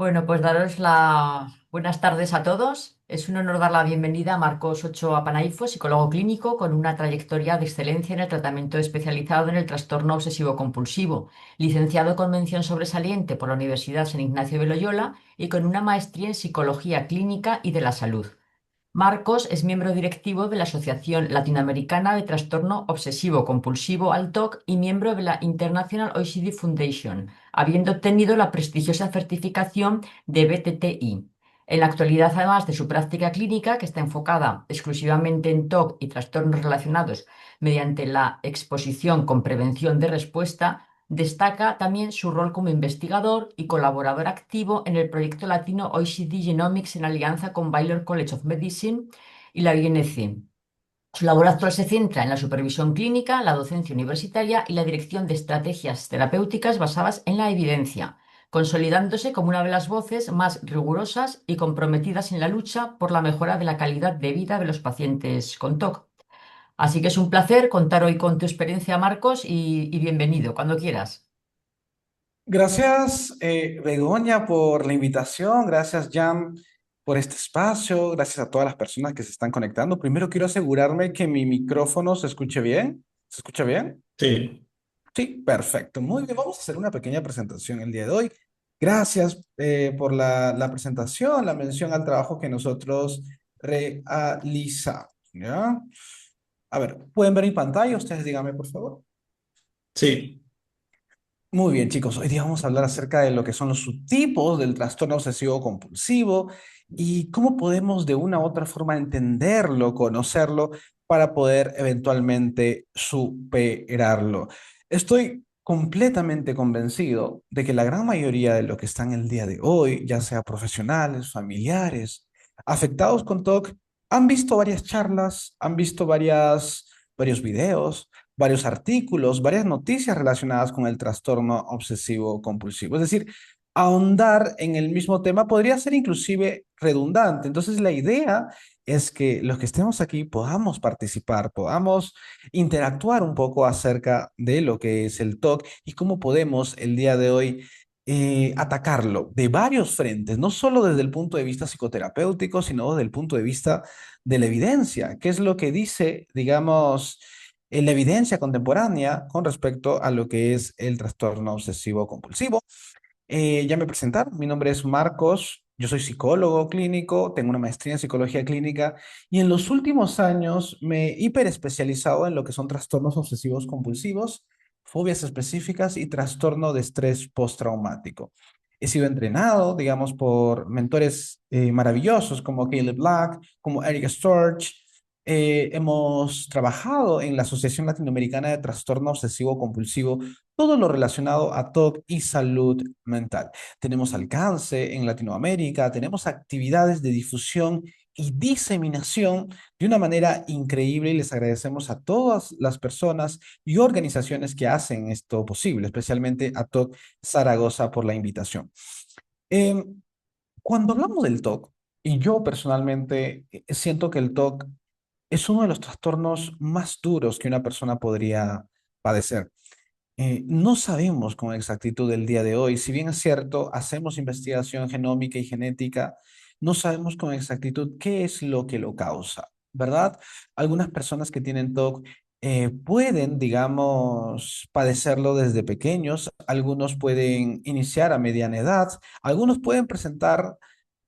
Bueno, pues daros las buenas tardes a todos. Es un honor dar la bienvenida a Marcos Ochoa Panaifo, psicólogo clínico con una trayectoria de excelencia en el tratamiento especializado en el trastorno obsesivo-compulsivo, licenciado con mención sobresaliente por la Universidad San Ignacio de Loyola y con una maestría en psicología clínica y de la salud. Marcos es miembro directivo de la Asociación Latinoamericana de Trastorno Obsesivo Compulsivo ALTOC y miembro de la International OECD Foundation, habiendo obtenido la prestigiosa certificación de BTTI. En la actualidad, además de su práctica clínica, que está enfocada exclusivamente en TOC y trastornos relacionados mediante la exposición con prevención de respuesta, destaca también su rol como investigador y colaborador activo en el proyecto latino OECD Genomics en alianza con Baylor College of Medicine y la INC. Su labor actual se centra en la supervisión clínica, la docencia universitaria y la dirección de estrategias terapéuticas basadas en la evidencia, consolidándose como una de las voces más rigurosas y comprometidas en la lucha por la mejora de la calidad de vida de los pacientes con TOC. Así que es un placer contar hoy con tu experiencia, Marcos, y bienvenido, cuando quieras. Gracias, Begoña, por la invitación. Gracias, Jan, por este espacio. Gracias a todas las personas que se están conectando. Primero quiero asegurarme que mi micrófono se escuche bien. ¿Se escucha bien? Sí, Sí, perfecto. Muy bien, vamos a hacer una pequeña presentación el día de hoy. Gracias por la presentación, la mención al trabajo que nosotros realizamos. ¿Ya? A ver, ¿pueden ver mi pantalla? Ustedes díganme, por favor. sí. Muy bien, chicos. Hoy día vamos a hablar acerca de lo que son los subtipos del trastorno obsesivo compulsivo y cómo podemos de una u otra forma entenderlo, conocerlo, para poder eventualmente superarlo. Estoy completamente convencido de que la gran mayoría de los que están el día de hoy, ya sea profesionales, familiares, afectados con TOC, han visto varias charlas, han visto varios videos, varios artículos, varias noticias relacionadas con el trastorno obsesivo compulsivo. Es decir, ahondar en el mismo tema podría ser inclusive redundante. Entonces, la idea es que los que estemos aquí podamos participar, podamos interactuar un poco acerca de lo que es el TOC y cómo podemos el día de hoy atacarlo de varios frentes, no solo desde el punto de vista psicoterapéutico, sino desde el punto de vista de la evidencia, que es lo que dice, digamos, la evidencia contemporánea con respecto a lo que es el trastorno obsesivo compulsivo. Ya me presentaron, mi nombre es Marcos, yo soy psicólogo clínico, tengo una maestría en psicología clínica y en los últimos años me he hiperespecializado en lo que son trastornos obsesivos compulsivos, fobias específicas y trastorno de estrés postraumático. He sido entrenado, digamos, por mentores maravillosos como Caleb Black, como Eric Storch. Hemos trabajado en la Asociación Latinoamericana de Trastorno Obsesivo Compulsivo, todo lo relacionado a TOC y salud mental. Tenemos alcance en Latinoamérica, tenemos actividades de difusión y diseminación de una manera increíble y les agradecemos a todas las personas y organizaciones que hacen esto posible, especialmente a TOC Zaragoza por la invitación. Em, Cuando hablamos del TOC, y yo personalmente siento que el TOC es uno de los trastornos más duros que una persona podría padecer. No sabemos con exactitud el día de hoy, si bien es cierto, hacemos investigación genómica y genética, no sabemos con exactitud qué es lo que lo causa, ¿verdad? Algunas personas que tienen TOC pueden, digamos, padecerlo desde pequeños, algunos pueden iniciar a mediana edad, algunos pueden presentar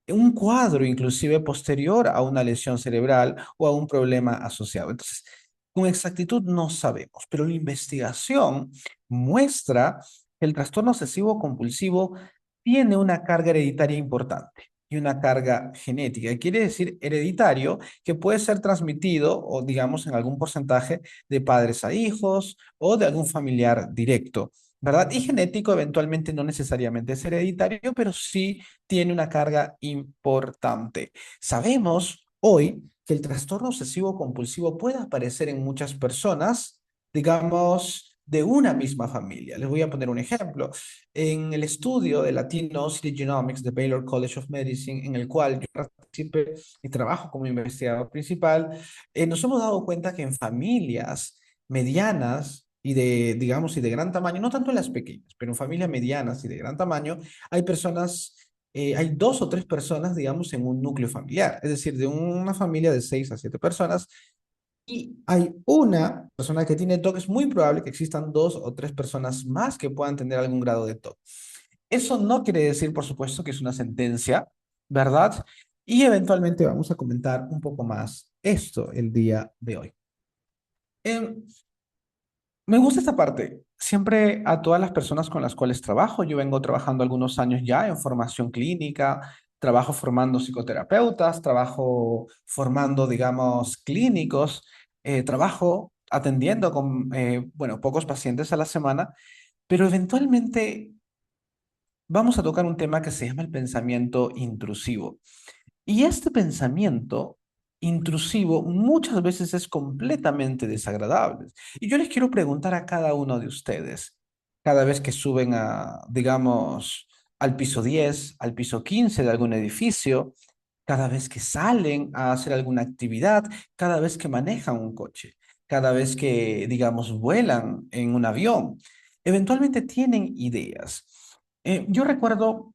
un cuadro inclusive posterior a una lesión cerebral o a un problema asociado. Entonces, con exactitud no sabemos, pero la investigación muestra que el trastorno obsesivo compulsivo tiene una carga hereditaria importante y una carga genética. Quiere decir hereditario que puede ser transmitido o digamos en algún porcentaje de padres a hijos o de algún familiar directo, ¿verdad? Y genético eventualmente no necesariamente es hereditario, pero sí tiene una carga importante. Sabemos hoy que el trastorno obsesivo compulsivo puede aparecer en muchas personas, digamos, de una misma familia. Les voy a poner un ejemplo. En el estudio de Latino City Genomics de Baylor College of Medicine, en el cual yo participé y trabajo como investigador principal, nos hemos dado cuenta que en familias medianas y de, digamos, y de gran tamaño, no tanto en las pequeñas, pero en familias medianas y de gran tamaño, hay personas hay dos o tres personas, digamos, en un núcleo familiar, es decir, de una familia de 6 a 7 personas, y hay una persona que tiene TOC, es muy probable que existan dos o tres personas más que puedan tener algún grado de TOC. Eso no quiere decir, por supuesto, que es una sentencia, ¿verdad? Y eventualmente vamos a comentar un poco más esto el día de hoy. Em, Me gusta esta parte. Siempre a todas las personas con las cuales trabajo, yo vengo trabajando algunos años ya en formación clínica, trabajo formando psicoterapeutas, trabajo formando, digamos, clínicos, trabajo atendiendo con, bueno, pocos pacientes a la semana, pero eventualmente vamos a tocar un tema que se llama el pensamiento intrusivo. Y este pensamiento intrusivo muchas veces es completamente desagradable. Y yo les quiero preguntar a cada uno de ustedes, cada vez que suben a, digamos, al piso 10, al piso 15 de algún edificio, cada vez que salen a hacer alguna actividad, cada vez que manejan un coche, cada vez que, digamos, vuelan en un avión, eventualmente tienen ideas. Yo recuerdo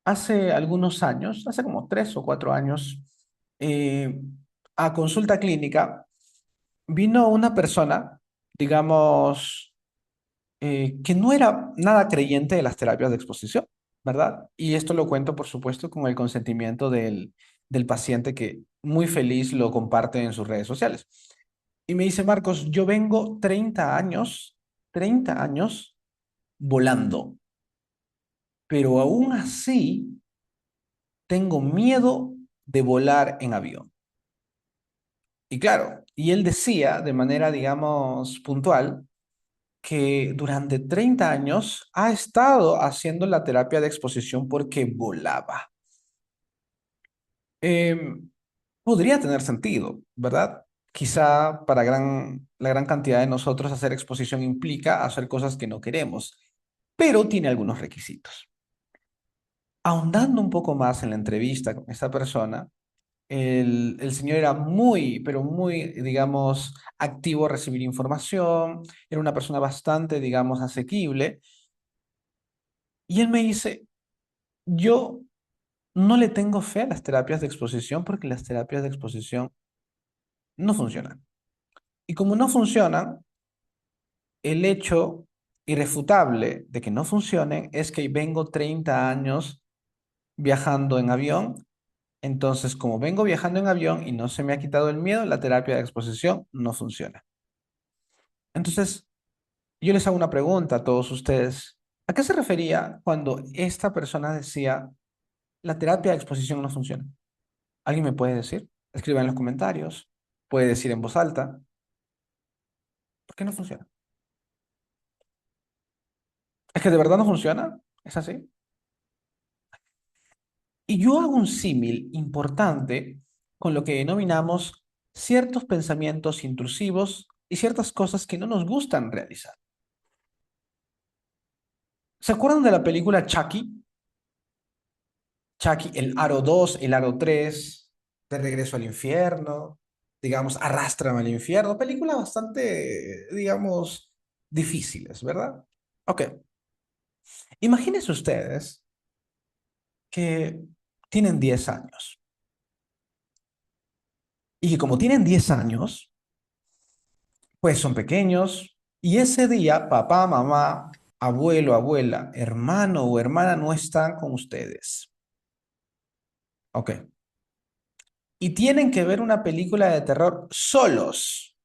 hace algunos años, hace como 3 o 4 años, eh, a consulta clínica, vino una persona, digamos, que no era nada creyente de las terapias de exposición, ¿verdad? Y esto lo cuento, por supuesto, con el consentimiento del paciente que muy feliz lo comparte en sus redes sociales. Y me dice, Marcos, yo vengo 30 años volando, pero aún así tengo miedo de volar en avión. Y claro, y él decía de manera, digamos, puntual, que durante 30 años ha estado haciendo la terapia de exposición porque volaba. Em, Podría tener sentido, ¿verdad? Quizá para la gran cantidad de nosotros hacer exposición implica hacer cosas que no queremos, pero tiene algunos requisitos. Ahondando un poco más en la entrevista con esta persona, el señor era muy, pero muy, digamos, activo a recibir información, era una persona bastante, digamos, asequible. Y él me dice, yo no le tengo fe a las terapias de exposición porque las terapias de exposición no funcionan. Y como no funcionan, el hecho irrefutable de que no funcionen es que vengo 30 años viajando en avión. Entonces, como vengo viajando en avión y no se me ha quitado el miedo, la terapia de exposición no funciona. Entonces, yo les hago una pregunta a todos ustedes. ¿A qué se refería cuando esta persona decía la terapia de exposición no funciona? ¿Alguien me puede decir? Escriba en los comentarios. Puede decir en voz alta. ¿Por qué no funciona? ¿Es que de verdad no funciona? ¿Es así? Y yo hago un símil importante con lo que denominamos ciertos pensamientos intrusivos y ciertas cosas que no nos gustan realizar. ¿Se acuerdan de la película Chucky? Chucky, el Aro 2, el Aro 3, De Regreso al Infierno, digamos, Arrástrame al Infierno, películas bastante, digamos, difíciles, ¿verdad? Ok, imagínense ustedes que tienen 10 años y que como tienen 10 años, pues son pequeños y ese día papá, mamá, abuelo, abuela, hermano o hermana no están con ustedes. Ok, y tienen que ver una película de terror solos.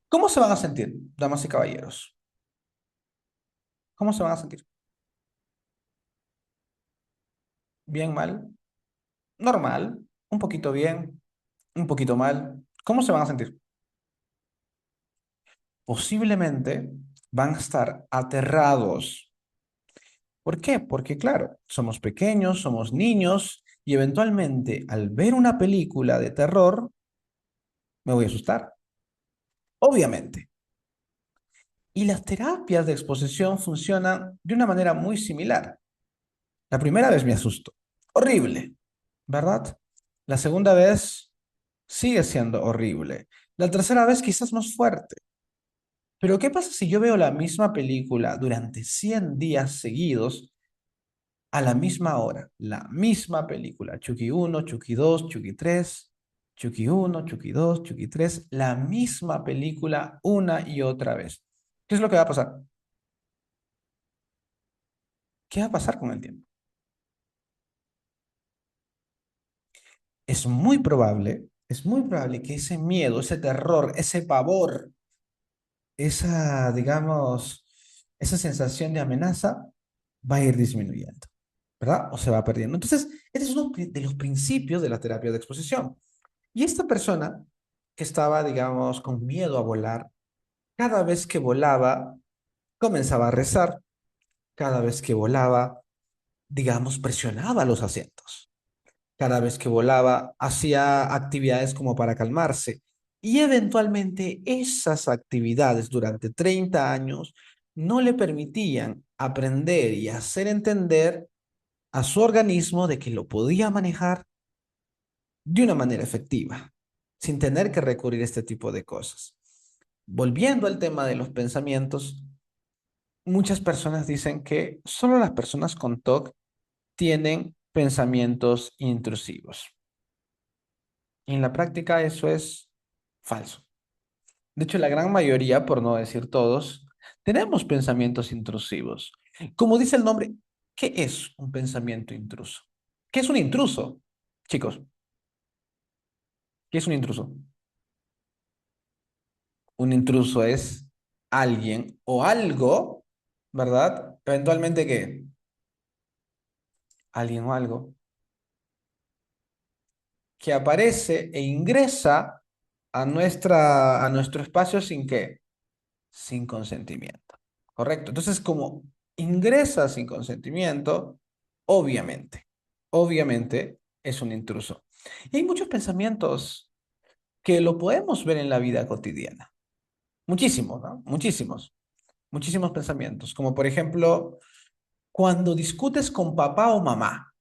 ¿Cómo se van a sentir, damas y caballeros? ¿Cómo se van a sentir? ¿Bien, mal? ¿Normal? ¿Un poquito bien? ¿Un poquito mal? ¿Cómo se van a sentir? Posiblemente van a estar aterrados. ¿Por qué? Porque, claro, somos pequeños, somos niños y eventualmente al ver una película de terror me voy a asustar. Obviamente. Y las terapias de exposición funcionan de una manera muy similar. La primera vez me asusto. Horrible, ¿verdad? La segunda vez sigue siendo horrible. La tercera vez quizás más fuerte. Pero ¿qué pasa si yo veo la misma película durante 100 días seguidos? a la misma hora, la misma película. Chucky uno, Chucky 2, Chucky 3, Chucky uno, Chucky 2, Chucky 3, la misma película una y otra vez. ¿Qué es lo que va a pasar? ¿Qué va a pasar con el tiempo? Es muy probable que ese miedo, ese terror, ese pavor, esa, digamos, esa sensación de amenaza va a ir disminuyendo, ¿verdad? O se va perdiendo. Entonces, este es uno de los principios de la terapia de exposición. Y esta persona que estaba, digamos, con miedo a volar, cada vez que volaba, comenzaba a rezar, cada vez que volaba, digamos, presionaba los asientos. Cada vez que volaba, hacía actividades como para calmarse. Y eventualmente esas actividades durante 30 años no le permitían aprender y hacer entender a su organismo de que lo podía manejar de una manera efectiva, sin tener que recurrir a este tipo de cosas. Volviendo al tema de los pensamientos, muchas personas dicen que solo las personas con TOC tienen pensamientos intrusivos. Y en la práctica eso es falso. De hecho, la gran mayoría, por no decir todos, tenemos pensamientos intrusivos. Como dice el nombre, ¿qué es un pensamiento intruso? ¿Qué es un intruso? Chicos, ¿qué es un intruso? Un intruso es alguien o algo, ¿verdad? Eventualmente, ¿qué? Alguien o algo que aparece e ingresa a nuestro espacio sin qué, sin consentimiento. ¿Correcto? Entonces, como ingresa sin consentimiento, obviamente, obviamente es un intruso. Y hay muchos pensamientos que lo podemos ver en la vida cotidiana. Muchísimos, ¿no? Muchísimos, muchísimos pensamientos. Como por ejemplo, cuando discutes con papá o mamá,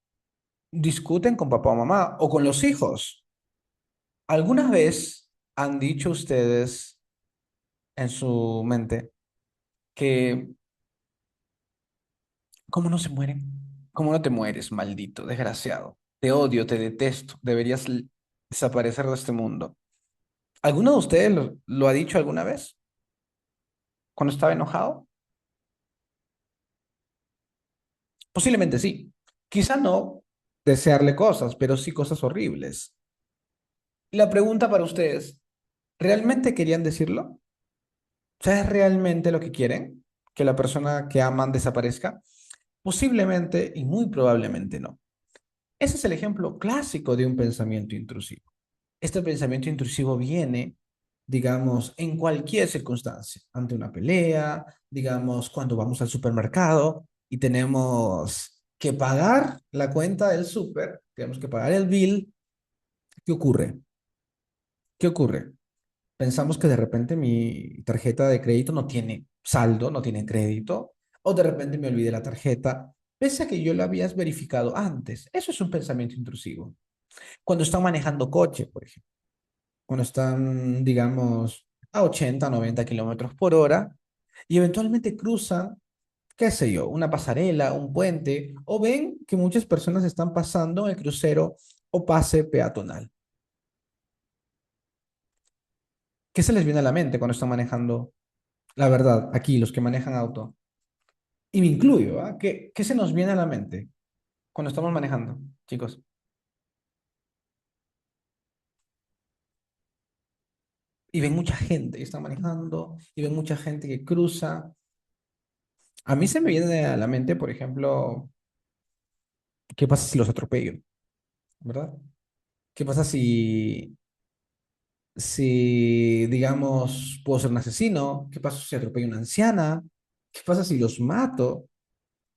discuten con papá o mamá o con los hijos. ¿Alguna vez han dicho ustedes en su mente que cómo no se mueren? ¿Cómo no te mueres, maldito, desgraciado? Te odio, te detesto, deberías desaparecer de este mundo. ¿Alguno de ustedes lo ha dicho alguna vez cuando estaba enojado? Posiblemente sí. Quizá no desearle cosas, pero sí cosas horribles. La pregunta para ustedes, ¿realmente querían decirlo? ¿Sabes realmente lo que quieren? ¿Que la persona que aman desaparezca? Posiblemente y muy probablemente no. Ese es el ejemplo clásico de un pensamiento intrusivo. Este pensamiento intrusivo viene, digamos, en cualquier circunstancia, ante una pelea, digamos, cuando vamos al supermercado y tenemos que pagar la cuenta del súper, tenemos que pagar el bill. ¿Qué ocurre? ¿Qué ocurre? Pensamos que de repente mi tarjeta de crédito no tiene saldo, no tiene crédito, o de repente me olvidé la tarjeta, pese a que yo lo habías verificado antes. Eso es un pensamiento intrusivo. Cuando están manejando coche, por ejemplo, cuando están, digamos, a 80, 90 kilómetros por hora, y eventualmente cruzan, qué sé yo, una pasarela, un puente, o ven que muchas personas están pasando en el crucero o pase peatonal. ¿Qué se les viene a la mente cuando están manejando? La verdad, aquí, los que manejan auto. Y me incluyo, ¿ah? ¿Qué se nos viene a la mente cuando estamos manejando, chicos? Y ven mucha gente, y están manejando, y ven mucha gente que cruza. A mí se me viene a la mente, por ejemplo, ¿qué pasa si los atropello? ¿Verdad? ¿Qué pasa si, digamos, puedo ser un asesino? ¿Qué pasa si atropello a una anciana? ¿Qué pasa si los mato?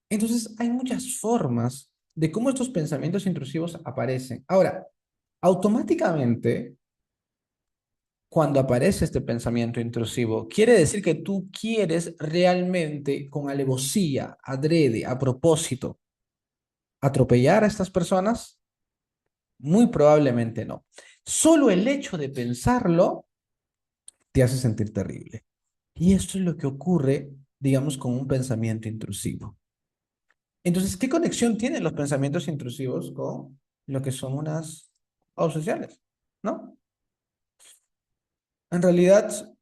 Entonces, hay muchas formas de cómo estos pensamientos intrusivos aparecen. Ahora, automáticamente, cuando aparece este pensamiento intrusivo, quiere decir que tú quieres realmente, con alevosía, adrede, a propósito, atropellar a estas personas. Muy probablemente no. Solo el hecho de pensarlo te hace sentir terrible. Y esto es lo que ocurre, digamos, con un pensamiento intrusivo. Entonces, ¿qué conexión tienen los pensamientos intrusivos con lo que son unas obsesiones? ¿No? En realidad,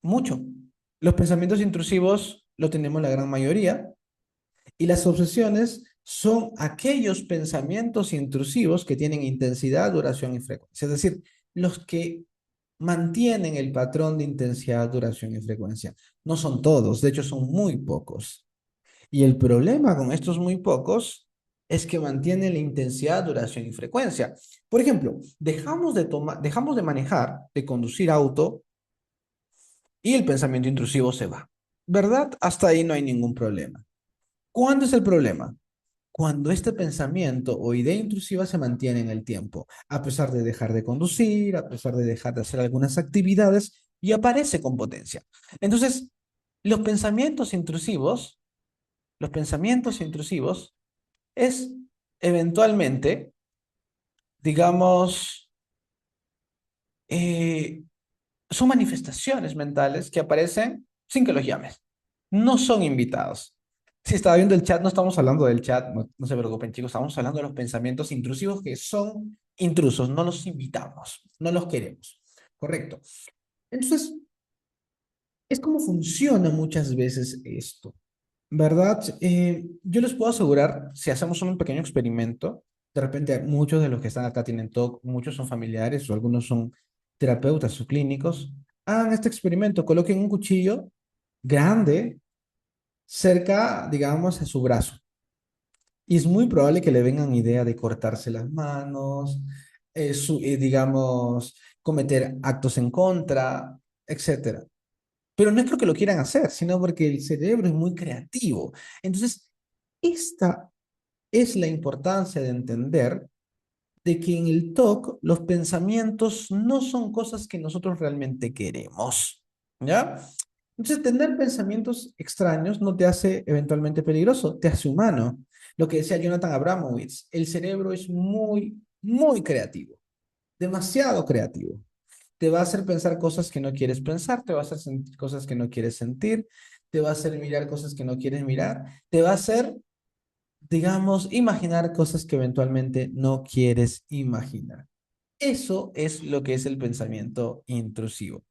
mucho. Los pensamientos intrusivos lo tenemos la gran mayoría y las obsesiones son aquellos pensamientos intrusivos que tienen intensidad, duración y frecuencia. Es decir, los que mantienen el patrón de intensidad, duración y frecuencia. No son todos, de hecho son muy pocos. Y el problema con estos muy pocos es que mantienen la intensidad, duración y frecuencia. Por ejemplo, dejamos de manejar, de conducir auto y el pensamiento intrusivo se va. ¿Verdad? Hasta ahí no hay ningún problema. ¿Cuándo es el problema? Cuando este pensamiento o idea intrusiva se mantiene en el tiempo, a pesar de dejar de conducir, a pesar de dejar de hacer algunas actividades y aparece con potencia. Entonces, los pensamientos intrusivos, los pensamientos intrusivos es eventualmente, digamos, eh, son manifestaciones mentales que aparecen sin que los llames. No son invitados. Si estaba viendo el chat, no estamos hablando del chat, no se preocupen chicos, estamos hablando de los pensamientos intrusivos que son intrusos, no los invitamos, no los queremos. Correcto. Entonces, es como funciona muchas veces esto. ¿Verdad? Yo les puedo asegurar, si hacemos un pequeño experimento, de repente muchos de los que están acá tienen TOC, muchos son familiares o algunos son terapeutas o clínicos, hagan este experimento, coloquen un cuchillo grande cerca, digamos, a su brazo. Y es muy probable que le vengan idea de cortarse las manos, digamos, cometer actos en contra, etcétera. Pero no es porque lo quieran hacer, sino porque el cerebro es muy creativo. Entonces, esta es la importancia de entender de que en el TOC los pensamientos no son cosas que nosotros realmente queremos, ¿ya? Entonces, tener pensamientos extraños no te hace eventualmente peligroso, te hace humano. Lo que decía Jonathan Abramowitz, el cerebro es muy, muy creativo, demasiado creativo. Te va a hacer pensar cosas que no quieres pensar, te va a hacer sentir cosas que no quieres sentir, te va a hacer mirar cosas que no quieres mirar, te va a hacer, digamos, imaginar cosas que eventualmente no quieres imaginar. Eso es lo que es el pensamiento intrusivo.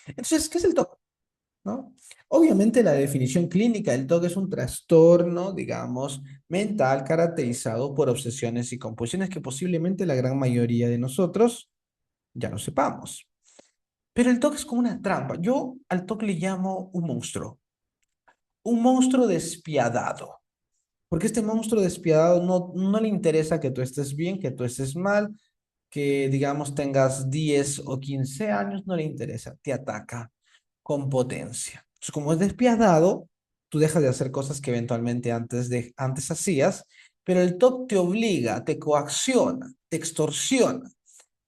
Entonces, ¿qué es el TOC? ¿No? Obviamente la definición clínica del TOC es un trastorno, digamos, mental caracterizado por obsesiones y compulsiones que posiblemente la gran mayoría de nosotros ya no sepamos. Pero el TOC es como una trampa. Yo al TOC le llamo un monstruo despiadado. Porque este monstruo despiadado no le interesa que tú estés bien, que tú estés mal, que digamos tengas 10 o 15 años, no le interesa, te ataca con potencia. Entonces, como es despiadado, tú dejas de hacer cosas que eventualmente antes hacías, pero el TOC te obliga, te coacciona, te extorsiona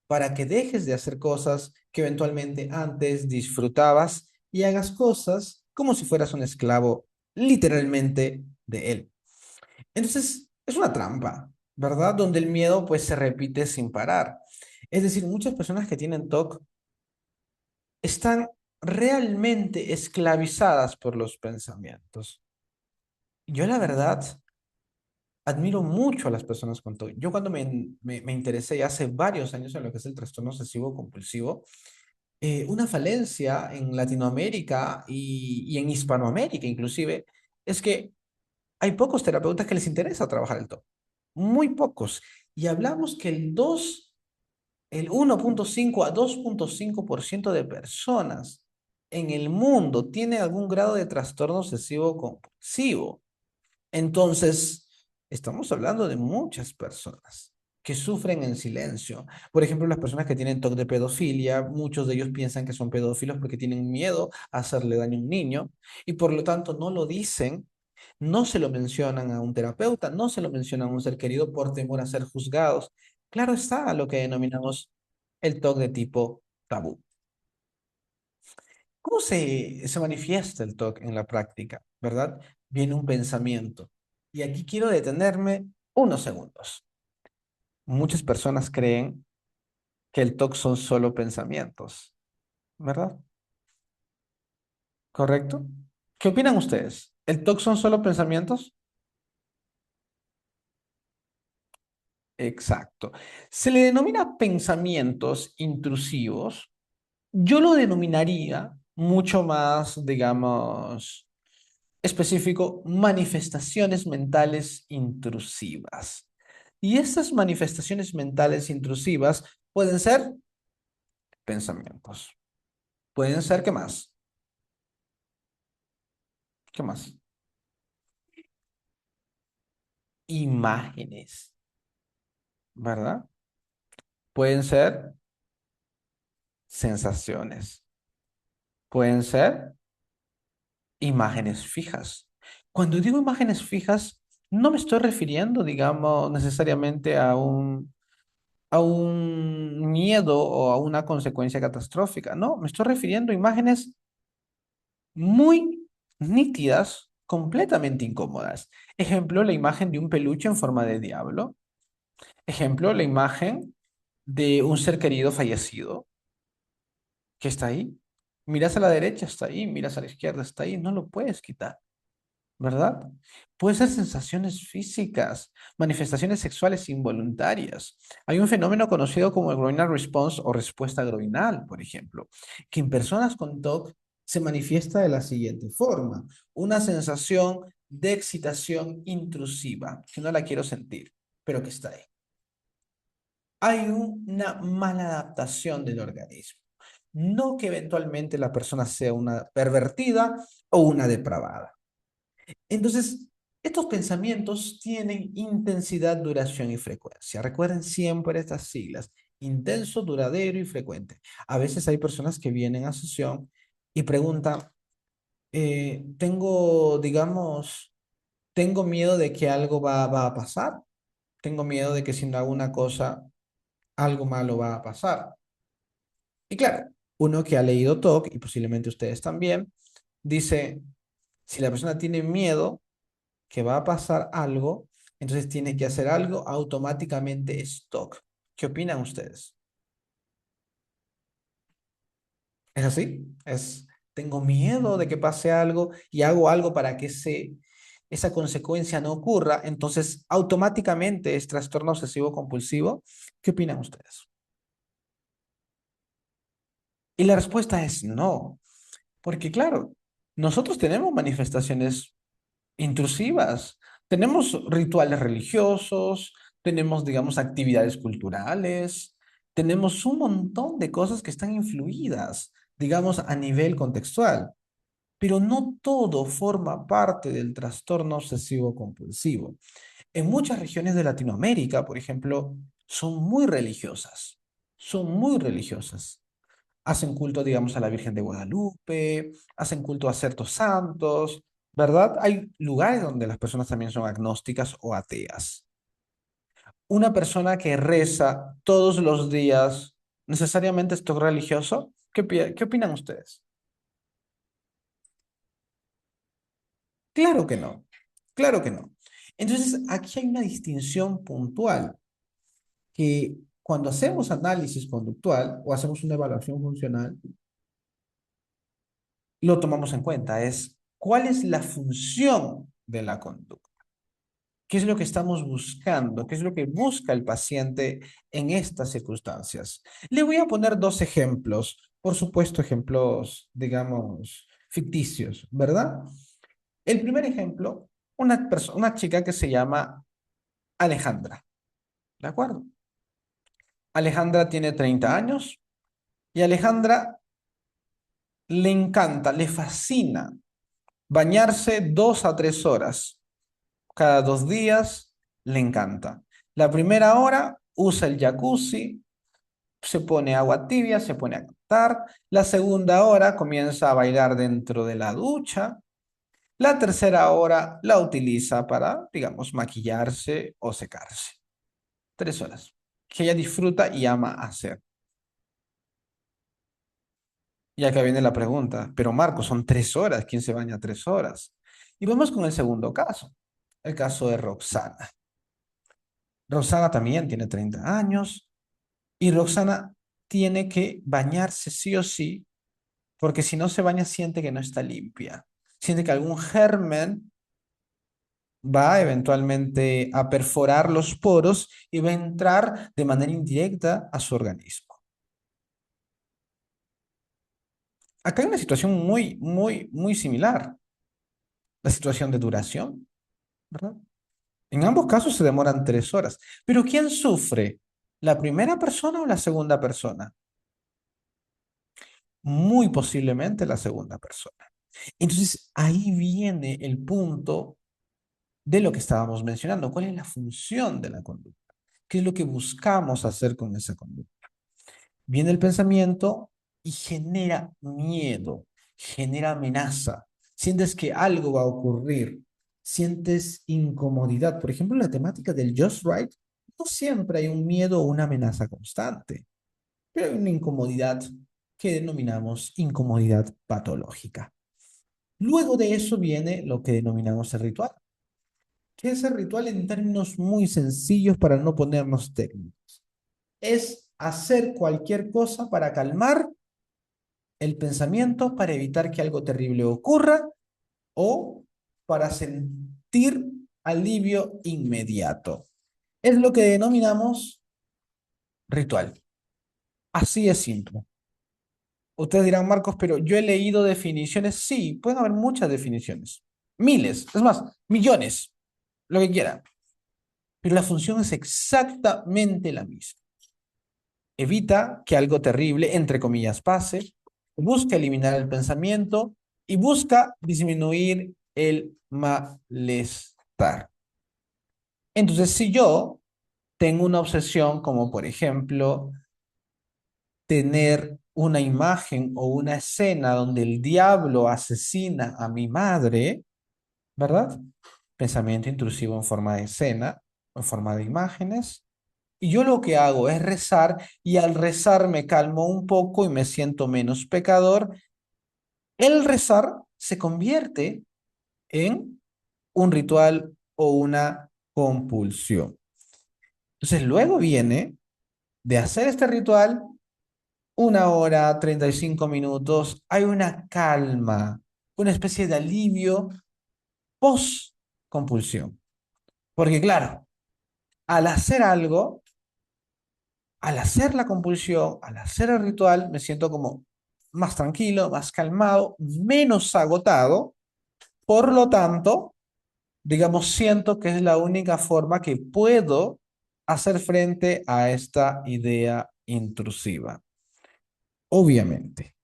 para que dejes de hacer cosas que eventualmente antes disfrutabas y hagas cosas como si fueras un esclavo literalmente de él. Entonces, es una trampa, ¿verdad? Donde el miedo pues se repite sin parar. Es decir, muchas personas que tienen TOC están realmente esclavizadas por los pensamientos. Yo la verdad admiro mucho a las personas con TOC. Yo cuando me interesé ya hace varios años en lo que es el trastorno obsesivo compulsivo, una falencia en Latinoamérica y en Hispanoamérica inclusive, es que hay pocos terapeutas que les interesa trabajar el TOC. Muy pocos. Y hablamos que el 1,5 a 2,5% de personas en el mundo tiene algún grado de trastorno obsesivo compulsivo. Entonces, estamos hablando de muchas personas que sufren en silencio. Por ejemplo, las personas que tienen TOC de pedofilia, muchos de ellos piensan que son pedófilos porque tienen miedo a hacerle daño a un niño y por lo tanto no lo dicen, no se lo mencionan a un terapeuta, no se lo mencionan a un ser querido por temor a ser juzgados. Claro está lo que denominamos el TOC de tipo tabú. ¿Cómo se manifiesta el TOC en la práctica? ¿Verdad? Viene un pensamiento. Y aquí quiero detenerme unos segundos. Muchas personas creen que el TOC son solo pensamientos, ¿verdad? ¿Correcto? ¿Qué opinan ustedes? ¿El TOC son solo pensamientos? Exacto. Se le denomina pensamientos intrusivos. Yo lo denominaría mucho más, digamos, específico, manifestaciones mentales intrusivas. Y estas manifestaciones mentales intrusivas pueden ser pensamientos. Pueden ser, ¿qué más? ¿Qué más? Imágenes, ¿verdad? Pueden ser sensaciones. Pueden ser imágenes fijas. Cuando digo imágenes fijas, no me estoy refiriendo, digamos, necesariamente a un miedo o a una consecuencia catastrófica. No, me estoy refiriendo a imágenes muy nítidas, completamente incómodas. Ejemplo, la imagen de un peluche en forma de diablo. Ejemplo, la imagen de un ser querido fallecido que está ahí. Miras a la derecha, está ahí. Miras a la izquierda, está ahí. No lo puedes quitar. ¿Verdad? Puede ser sensaciones físicas, manifestaciones sexuales involuntarias. Hay un fenómeno conocido como el groinal response o respuesta groinal, por ejemplo, que en personas con TOC se manifiesta de la siguiente forma: una sensación de excitación intrusiva, que no la quiero sentir, pero que está ahí. Hay una mala adaptación del organismo. No que eventualmente la persona sea una pervertida o una depravada. Entonces, estos pensamientos tienen intensidad, duración y frecuencia. Recuerden siempre estas siglas: intenso, duradero y frecuente. A veces hay personas que vienen a sesión y preguntan, digamos, tengo miedo de que algo va a pasar. Tengo miedo de que si no hago una cosa, algo malo va a pasar. Y claro, uno que ha leído TOC, y posiblemente ustedes también, dice, si la persona tiene miedo que va a pasar algo, entonces tiene que hacer algo automáticamente stock. ¿Qué opinan ustedes? ¿Es así? Tengo miedo de que pase algo y hago algo para que esa consecuencia no ocurra, entonces automáticamente es trastorno obsesivo compulsivo. ¿Qué opinan ustedes? Y la respuesta es no, porque claro, nosotros tenemos manifestaciones intrusivas. Tenemos rituales religiosos, tenemos, digamos, actividades culturales, tenemos un montón de cosas que están influidas, digamos, a nivel contextual, pero no todo forma parte del trastorno obsesivo compulsivo. En muchas regiones de Latinoamérica, por ejemplo, son muy religiosas, son muy religiosas. Hacen culto, digamos, a la Virgen de Guadalupe, hacen culto a ciertos santos, ¿verdad? Hay lugares donde las personas también son agnósticas o ateas. Una persona que reza todos los días, ¿necesariamente es todo religioso? ¿Qué opinan ustedes? Claro que no, claro que no. Entonces, aquí hay una distinción puntual que cuando hacemos análisis conductual o hacemos una evaluación funcional, lo tomamos en cuenta. Es cuál es la función de la conducta. ¿Qué es lo que estamos buscando? ¿Qué es lo que busca el paciente en estas circunstancias? Le voy a poner dos ejemplos, por supuesto, ejemplos, digamos, ficticios, ¿verdad? El primer ejemplo, una chica que se llama Alejandra, ¿de acuerdo? Alejandra tiene 30 años y Alejandra le encanta, le fascina bañarse 2 a 3 horas cada 2 días, le encanta. La primera hora usa el jacuzzi, se pone agua tibia, se pone a cantar. La segunda hora comienza a bailar dentro de la ducha. La tercera hora la utiliza para, digamos, maquillarse o secarse. 3 horas que ella disfruta y ama hacer. Y acá viene la pregunta, pero Marco, son 3 horas, ¿quién se baña 3 horas? Y vamos con el segundo caso, el caso de Roxana. Roxana también tiene 30 años y Roxana tiene que bañarse sí o sí, porque si no se baña siente que no está limpia, siente que algún germen va eventualmente a perforar los poros y va a entrar de manera indirecta a su organismo. Acá hay una situación muy similar, la situación de duración, ¿verdad? En ambos casos se demoran 3 horas. Pero ¿quién sufre? ¿La primera persona o la segunda persona? Muy posiblemente la segunda persona. Entonces, ahí viene el punto de lo que estábamos mencionando. ¿Cuál es la función de la conducta? ¿Qué es lo que buscamos hacer con esa conducta? Viene el pensamiento y genera miedo, genera amenaza. Sientes que algo va a ocurrir, sientes incomodidad. Por ejemplo, en la temática del just right, no siempre hay un miedo o una amenaza constante, pero hay una incomodidad que denominamos incomodidad patológica. Luego de eso viene lo que denominamos el ritual. ¿Qué es el ritual en términos muy sencillos para no ponernos técnicos? Es hacer cualquier cosa para calmar el pensamiento, para evitar que algo terrible ocurra o para sentir alivio inmediato. Es lo que denominamos ritual. Así es simple. Ustedes dirán, Marcos, pero yo he leído definiciones. Sí, pueden haber muchas definiciones. Miles, es más, millones, lo que quieran. Pero la función es exactamente la misma. Evita que algo terrible, entre comillas, pase, busca eliminar el pensamiento y busca disminuir el malestar. Entonces, si yo tengo una obsesión como, por ejemplo, tener una imagen o una escena donde el diablo asesina a mi madre, ¿verdad? Pensamiento intrusivo en forma de escena, en forma de imágenes. Y yo lo que hago es rezar y al rezar me calmo un poco y me siento menos pecador. El rezar se convierte en un ritual o una compulsión. Entonces luego viene de hacer este ritual 1 hora, 35 minutos, hay una calma, una especie de alivio post compulsión. Porque claro, al hacer algo, al hacer la compulsión, al hacer el ritual, me siento como más tranquilo, más calmado, menos agotado. Por lo tanto, digamos, siento que es la única forma que puedo hacer frente a esta idea intrusiva. Obviamente,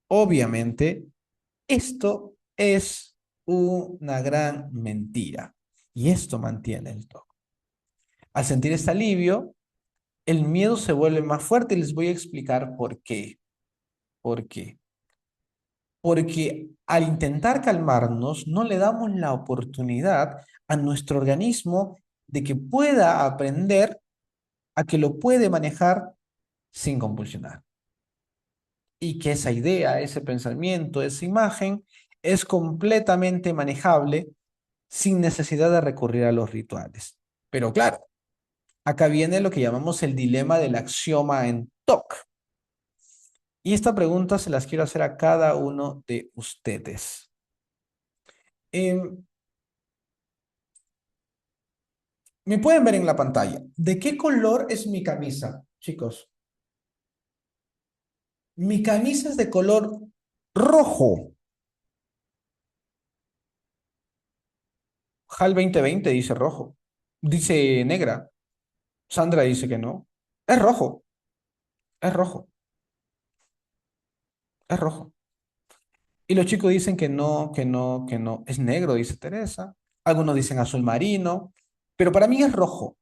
obviamente, esto es una gran mentira y esto mantiene el toque. Al sentir este alivio, el miedo se vuelve más fuerte y les voy a explicar por qué. ¿Por qué? Porque al intentar calmarnos, no le damos la oportunidad a nuestro organismo de que pueda aprender a que lo puede manejar sin compulsionar. Y que esa idea, ese pensamiento, esa imagen es completamente manejable sin necesidad de recurrir a los rituales. Pero claro, acá viene lo que llamamos el dilema del axioma en TOC. Y esta pregunta se las quiero hacer a cada uno de ustedes. Em, Me pueden ver en la pantalla. ¿De qué color es mi camisa, chicos? Mi camisa es de color rojo. HAL 2020 dice rojo. Dice negra. Sandra dice que no. Es rojo. Es rojo. Es rojo. Y los chicos dicen que no, que no, que no. Es negro, dice Teresa. Algunos dicen azul marino. Pero para mí es rojo.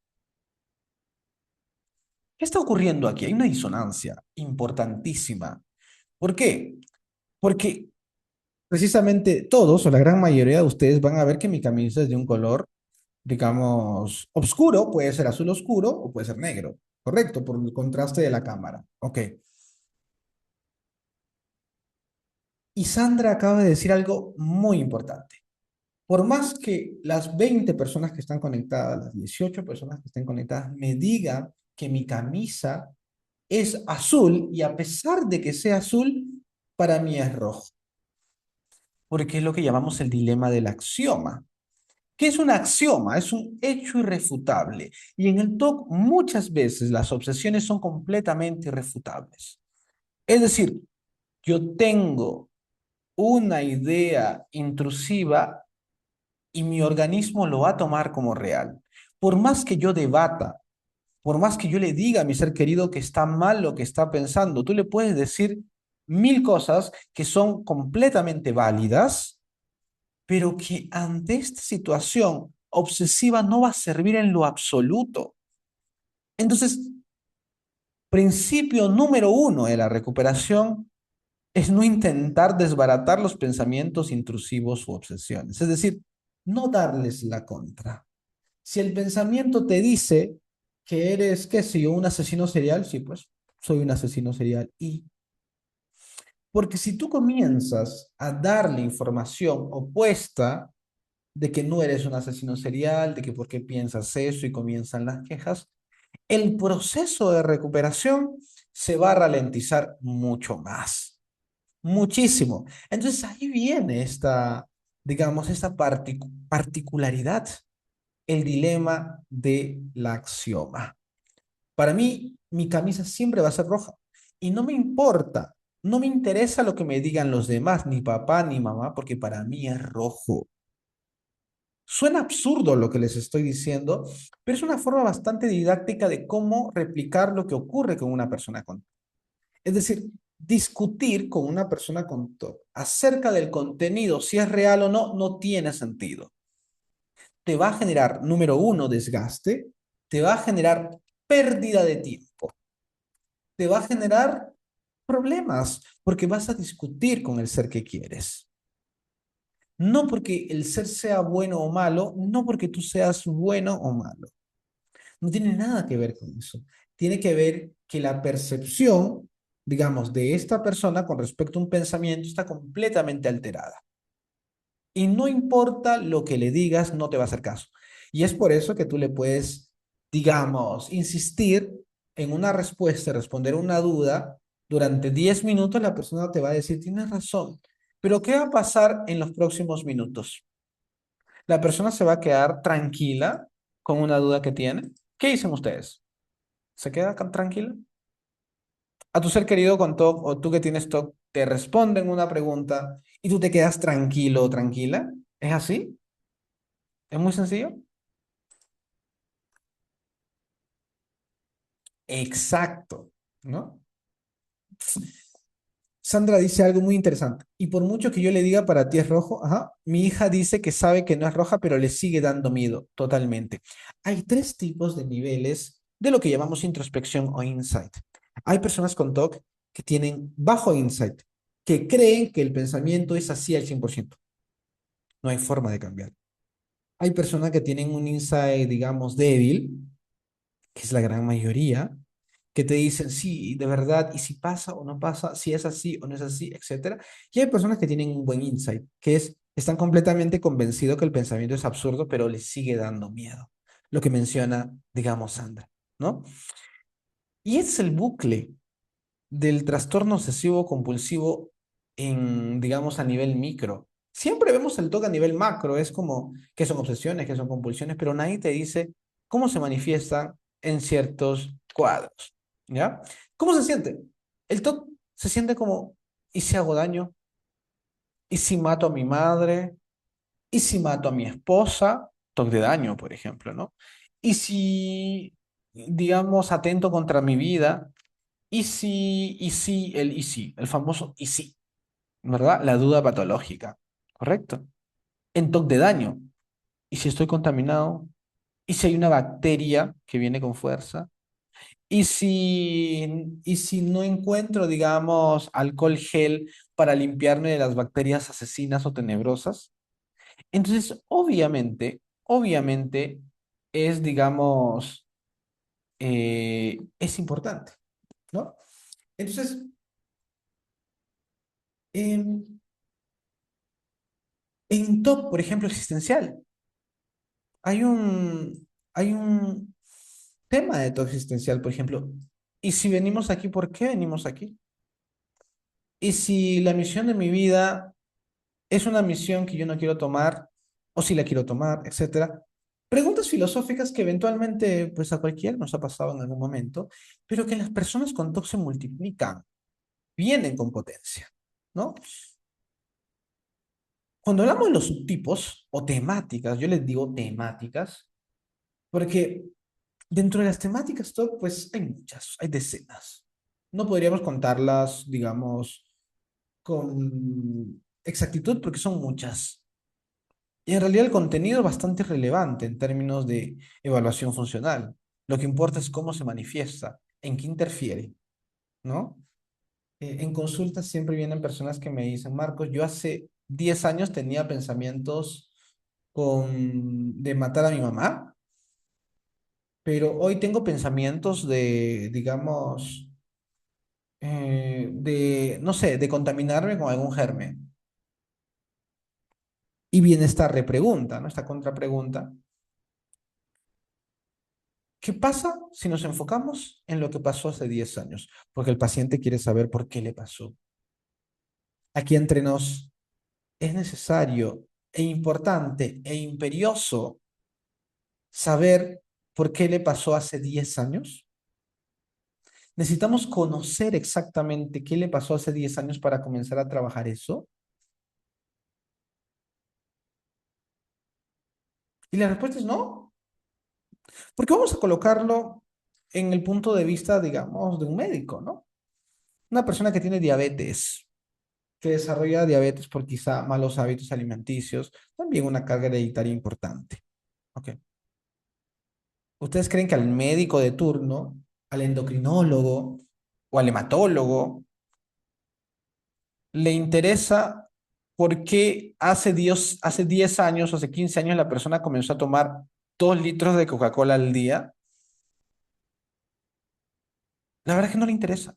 ¿Qué está ocurriendo aquí? Hay una disonancia importantísima. ¿Por qué? Porque precisamente todos o la gran mayoría de ustedes van a ver que mi camisa es de un color, digamos, oscuro, puede ser azul oscuro o puede ser negro, correcto, por el contraste de la cámara. Ok. Y Sandra acaba de decir algo muy importante. Por más que las 20 personas que están conectadas, las 18 personas que estén conectadas, me digan que mi camisa es azul y a pesar de que sea azul, para mí es rojo, porque es lo que llamamos el dilema del axioma. que es un axioma, es un hecho irrefutable. Y en el TOC muchas veces las obsesiones son completamente irrefutables. Es decir, yo tengo una idea intrusiva y mi organismo lo va a tomar como real. Por más que yo debata, por más que yo le diga a mi ser querido que está mal lo que está pensando, tú le puedes decir mil cosas que son completamente válidas, pero que ante esta situación obsesiva no va a servir en lo absoluto. Entonces, principio número uno de la recuperación es no intentar desbaratar los pensamientos intrusivos u obsesiones, es decir, no darles la contra. Si el pensamiento te dice que eres, qué sé yo, un asesino serial, sí, pues soy un asesino serial. Y porque si tú comienzas a darle información opuesta de que no eres un asesino serial, de que por qué piensas eso y comienzan las quejas, el proceso de recuperación se va a ralentizar mucho más, muchísimo. Entonces ahí viene esta, digamos, esta particularidad, el dilema de la axioma. Para mí, mi camisa siempre va a ser roja y no me importa, no me interesa lo que me digan los demás, ni papá ni mamá, porque para mí es rojo. Suena absurdo lo que les estoy diciendo, pero es una forma bastante didáctica de cómo replicar lo que ocurre con una persona con TOC. Es decir, discutir con una persona con TOC acerca del contenido, si es real o no, no tiene sentido. Te va a generar, número uno, desgaste, te va a generar pérdida de tiempo, te va a generar problemas, porque vas a discutir con el ser que quieres. No porque el ser sea bueno o malo, no porque tú seas bueno o malo. No tiene nada que ver con eso. Tiene que ver que la percepción, digamos, de esta persona con respecto a un pensamiento está completamente alterada. Y no importa lo que le digas, no te va a hacer caso. Y es por eso que tú le puedes, digamos, insistir en una respuesta, responder una duda. Durante 10 minutos la persona te va a decir, tienes razón. Pero ¿qué va a pasar en los próximos minutos? La persona se va a quedar tranquila con una duda que tiene. ¿Qué dicen ustedes? ¿Se queda tranquila? A tu ser querido con TOC o tú que tienes TOC te responden una pregunta y tú te quedas tranquilo o tranquila. ¿Es así? ¿Es muy sencillo? Exacto, ¿no? Sandra dice algo muy interesante. Y por mucho que yo le diga para ti es rojo, ajá, mi hija dice que sabe que no es roja, pero le sigue dando miedo totalmente. Hay tres tipos de niveles de lo que llamamos introspección o insight. Hay personas con TOC que tienen bajo insight, que creen que el pensamiento es así al 100%. No hay forma de cambiar. Hay personas que tienen un insight, digamos, débil, que es la gran mayoría, que te dicen sí, de verdad, y si pasa o no pasa, si es así o no es así, etcétera. Y hay personas que tienen un buen insight, que es, están completamente convencidos que el pensamiento es absurdo, pero les sigue dando miedo. Lo que menciona, digamos, Sandra, ¿no? Y es el bucle del trastorno obsesivo compulsivo en, digamos, a nivel micro. Siempre vemos el TOC a nivel macro, es como que son obsesiones, que son compulsiones, pero nadie te dice cómo se manifiestan en ciertos cuadros, ¿ya? ¿Cómo se siente? El TOC se siente como, ¿y si hago daño? ¿Y si mato a mi madre? ¿Y si mato a mi esposa? TOC de daño, por ejemplo, ¿no? ¿Y si, digamos, atento contra mi vida? El famoso y sí, ¿verdad? La duda patológica, ¿correcto? En TOC de daño. ¿Y si estoy contaminado? ¿Y si hay una bacteria que viene con fuerza? ¿Y si no encuentro, digamos, alcohol gel para limpiarme de las bacterias asesinas o tenebrosas? Entonces, obviamente, es, digamos, es importante, ¿no? Entonces, em, en TOC, por ejemplo, existencial, hay un tema de TOC existencial, por ejemplo. ¿Y si venimos aquí, por qué venimos aquí? ¿Y si la misión de mi vida es una misión que yo no quiero tomar? o si la quiero tomar, etcétera. Preguntas filosóficas que eventualmente, pues a cualquiera nos ha pasado en algún momento, pero que en las personas con TOC se multiplican, vienen con potencia, ¿no? Cuando hablamos de los subtipos o temáticas, yo les digo temáticas, porque dentro de las temáticas TOC, pues hay muchas, hay decenas. No podríamos contarlas, digamos, con exactitud porque son muchas. Y en realidad el contenido es bastante relevante en términos de evaluación funcional. Lo que importa es cómo se manifiesta, en qué interfiere, ¿no? En consultas siempre vienen personas que me dicen, Marcos, yo hace 10 años tenía pensamientos de matar a mi mamá, pero hoy tengo pensamientos de, digamos, no sé, de contaminarme con algún germen. Y viene esta repregunta, ¿no? Esta contrapregunta. ¿Qué pasa si nos enfocamos en lo que pasó hace 10 años? Porque el paciente quiere saber por qué le pasó. Aquí entre nos es necesario e importante e imperioso saber por qué le pasó hace 10 años. Necesitamos conocer exactamente qué le pasó hace 10 años para comenzar a trabajar eso. Y la respuesta es no, porque vamos a colocarlo en el punto de vista, digamos, de un médico, ¿no? Una persona que tiene diabetes, que desarrolla diabetes por quizá malos hábitos alimenticios, también una carga hereditaria importante. ¿Ok? ¿Ustedes creen que al médico de turno, al endocrinólogo o al hematólogo, le interesa por qué hace 10 años o hace 15 años la persona comenzó a tomar 2 litros de Coca-Cola al día? La verdad es que no le interesa.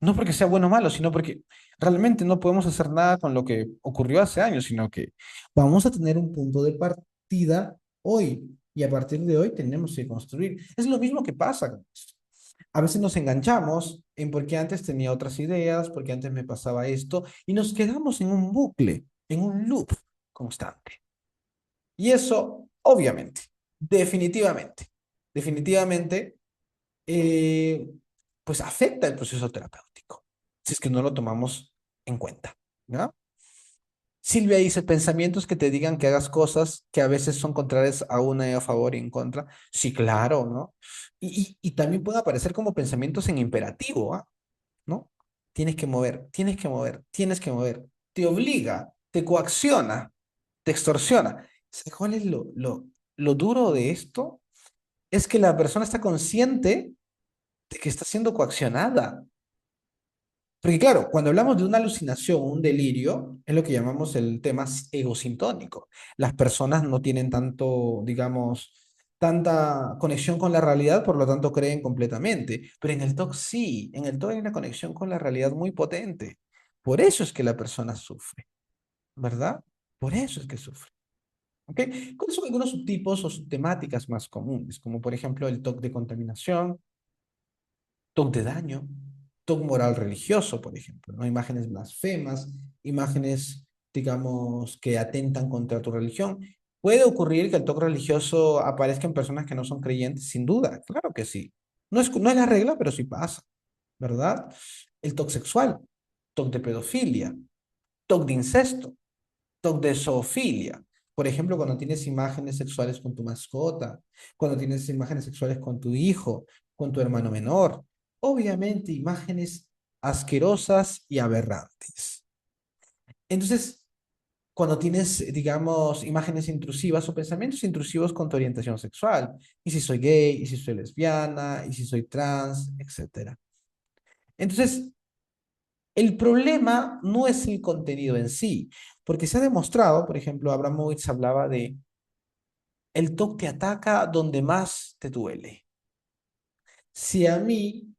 No porque sea bueno o malo, sino porque realmente no podemos hacer nada con lo que ocurrió hace años, sino que vamos a tener un punto de partida hoy y a partir de hoy tenemos que construir. Es lo mismo que pasa con esto. A veces nos enganchamos en por qué antes tenía otras ideas, porque antes me pasaba esto, y nos quedamos en un bucle, en un loop constante. Y eso, obviamente, definitivamente, definitivamente eh, pues afecta el proceso terapéutico, si es que no lo tomamos en cuenta, ¿no? Silvia dice, pensamientos que te digan que hagas cosas que a veces son contrarias a una y a favor y en contra. Sí, claro, ¿no? Y también pueden aparecer como pensamientos en imperativo, ¿ah? ¿No? Tienes que mover, tienes que mover, tienes que mover. Te obliga, te coacciona, te extorsiona. ¿Sabes cuál es lo duro de esto? Es que la persona está consciente de que está siendo coaccionada. Porque claro, cuando hablamos de una alucinación, un delirio, es lo que llamamos el tema egosintónico. Las personas no tienen tanto, digamos, tanta conexión con la realidad, por lo tanto creen completamente. Pero en el TOC sí, en el TOC hay una conexión con la realidad muy potente. Por eso es que la persona sufre, ¿verdad? Por eso es que sufre. ¿Ok? ¿Cuáles son algunos subtipos o subtemáticas más comunes? Como por ejemplo el TOC de contaminación, TOC de daño, TOC moral religioso, por ejemplo, ¿no? Imágenes blasfemas, imágenes, digamos, que atentan contra tu religión. ¿Puede ocurrir que el TOC religioso aparezca en personas que no son creyentes? Sin duda, claro que sí. No es la regla, pero sí pasa, ¿verdad? El TOC sexual, TOC de pedofilia, TOC de incesto, TOC de zoofilia. Por ejemplo, cuando tienes imágenes sexuales con tu mascota, cuando tienes imágenes sexuales con tu hijo, con tu hermano menor. Obviamente, imágenes asquerosas y aberrantes. Entonces, cuando tienes, digamos, imágenes intrusivas o pensamientos intrusivos con tu orientación sexual, y si soy gay, y si soy lesbiana, y si soy trans, etcétera. Entonces, el problema no es el contenido en sí, porque se ha demostrado, por ejemplo, Abramovich hablaba de el TOC te ataca donde más te duele. Si a mí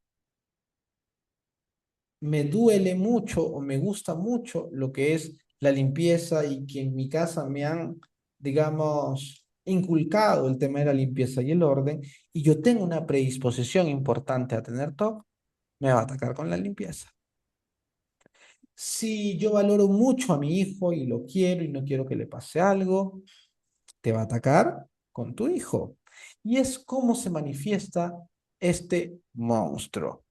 me duele mucho o me gusta mucho lo que es la limpieza y que en mi casa me han, digamos, inculcado el tema de la limpieza y el orden, y yo tengo una predisposición importante a tener TOC, me va a atacar con la limpieza. Si yo valoro mucho a mi hijo y lo quiero y no quiero que le pase algo, te va a atacar con tu hijo. Y es como se manifiesta este monstruo.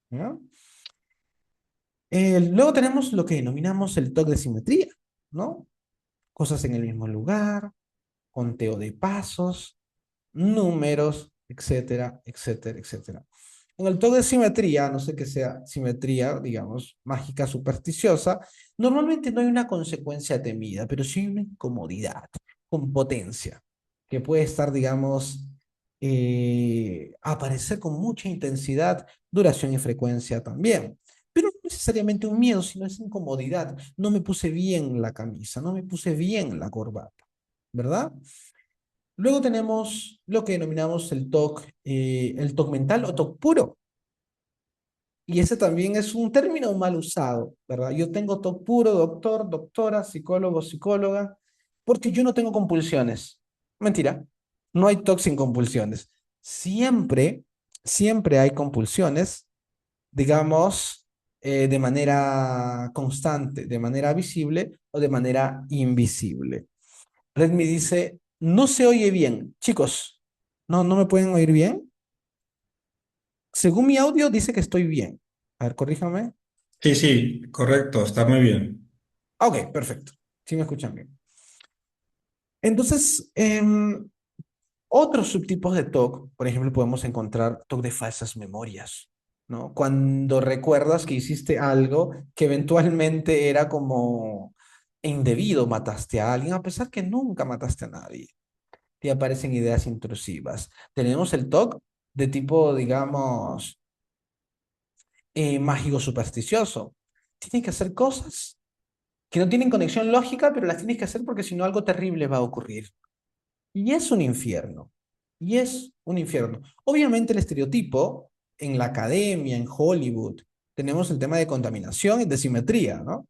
¿Ya? Luego tenemos lo que denominamos el TOC de simetría, ¿no? Cosas en el mismo lugar, conteo de pasos, números, etcétera, etcétera, etcétera. En el TOC de simetría, no sé qué sea simetría, digamos, mágica, supersticiosa, normalmente no hay una consecuencia temida, pero sí hay una incomodidad con potencia, que puede estar, digamos, aparecer con mucha intensidad, duración y frecuencia también. Pero no necesariamente un miedo, sino es incomodidad. No me puse bien la camisa, no me puse bien la corbata, ¿verdad? Luego tenemos lo que denominamos el TOC mental o TOC puro. Y ese también es un término mal usado, ¿verdad? Yo tengo TOC puro, doctor, doctora, psicólogo, psicóloga, porque yo no tengo compulsiones. Mentira, no hay TOC sin compulsiones. Siempre, siempre hay compulsiones, digamos, de manera constante, de manera visible o de manera invisible. Redmi dice, no se oye bien. Chicos, no me pueden oír bien. Según mi audio dice que estoy bien. A ver, corríjame. Sí, sí, correcto, está muy bien. Ah, ok, perfecto. Sí me escuchan bien. Entonces, otros subtipos de TOC, por ejemplo, podemos encontrar TOC de falsas memorias, ¿no? Cuando recuerdas que hiciste algo que eventualmente era como indebido, mataste a alguien, a pesar que nunca mataste a nadie. Te aparecen ideas intrusivas. Tenemos el TOC de tipo, digamos, mágico supersticioso. Tienes que hacer cosas que no tienen conexión lógica, pero las tienes que hacer porque si no algo terrible va a ocurrir. Y es un infierno. Y es un infierno. Obviamente el estereotipo en la academia, en Hollywood, tenemos el tema de contaminación y de simetría, ¿no?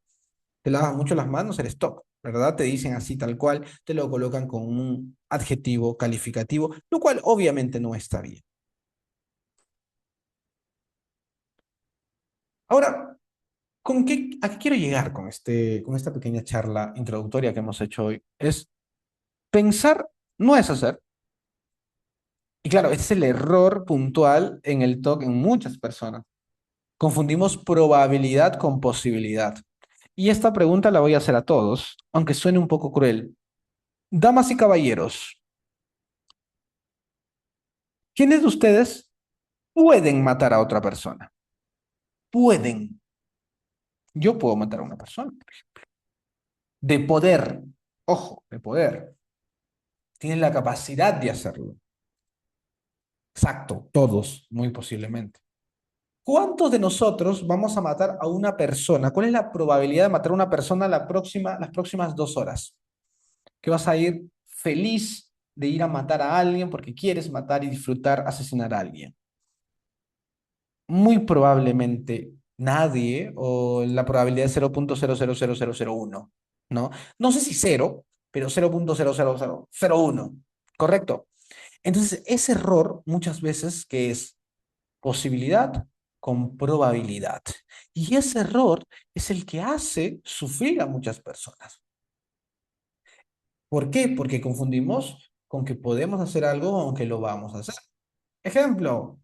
Te lavas mucho las manos, eres TOC, ¿verdad? Te dicen así tal cual, te lo colocan con un adjetivo calificativo, lo cual obviamente no está bien. Ahora, ¿a qué quiero llegar con esta pequeña charla introductoria que hemos hecho hoy? Es pensar no es hacer. Y claro, este es el error puntual en el TOC en muchas personas. Confundimos probabilidad con posibilidad. Y esta pregunta la voy a hacer a todos, aunque suene un poco cruel. Damas y caballeros, ¿quiénes de ustedes pueden matar a otra persona? Pueden. Yo puedo matar a una persona. De poder. Ojo, de poder. Tienen la capacidad de hacerlo. Exacto, todos, muy posiblemente. ¿Cuántos de nosotros vamos a matar a una persona? ¿Cuál es la probabilidad de matar a una persona las próximas 2 horas? Que vas a ir feliz de ir a matar a alguien porque quieres matar y disfrutar asesinar a alguien. Muy probablemente nadie o la probabilidad es 0,000001, ¿no? No sé si cero, pero 0,00001, ¿correcto? Entonces, ese error muchas veces que es posibilidad con probabilidad. Y ese error es el que hace sufrir a muchas personas. ¿Por qué? Porque confundimos con que podemos hacer algo aunque lo vamos a hacer. Ejemplo,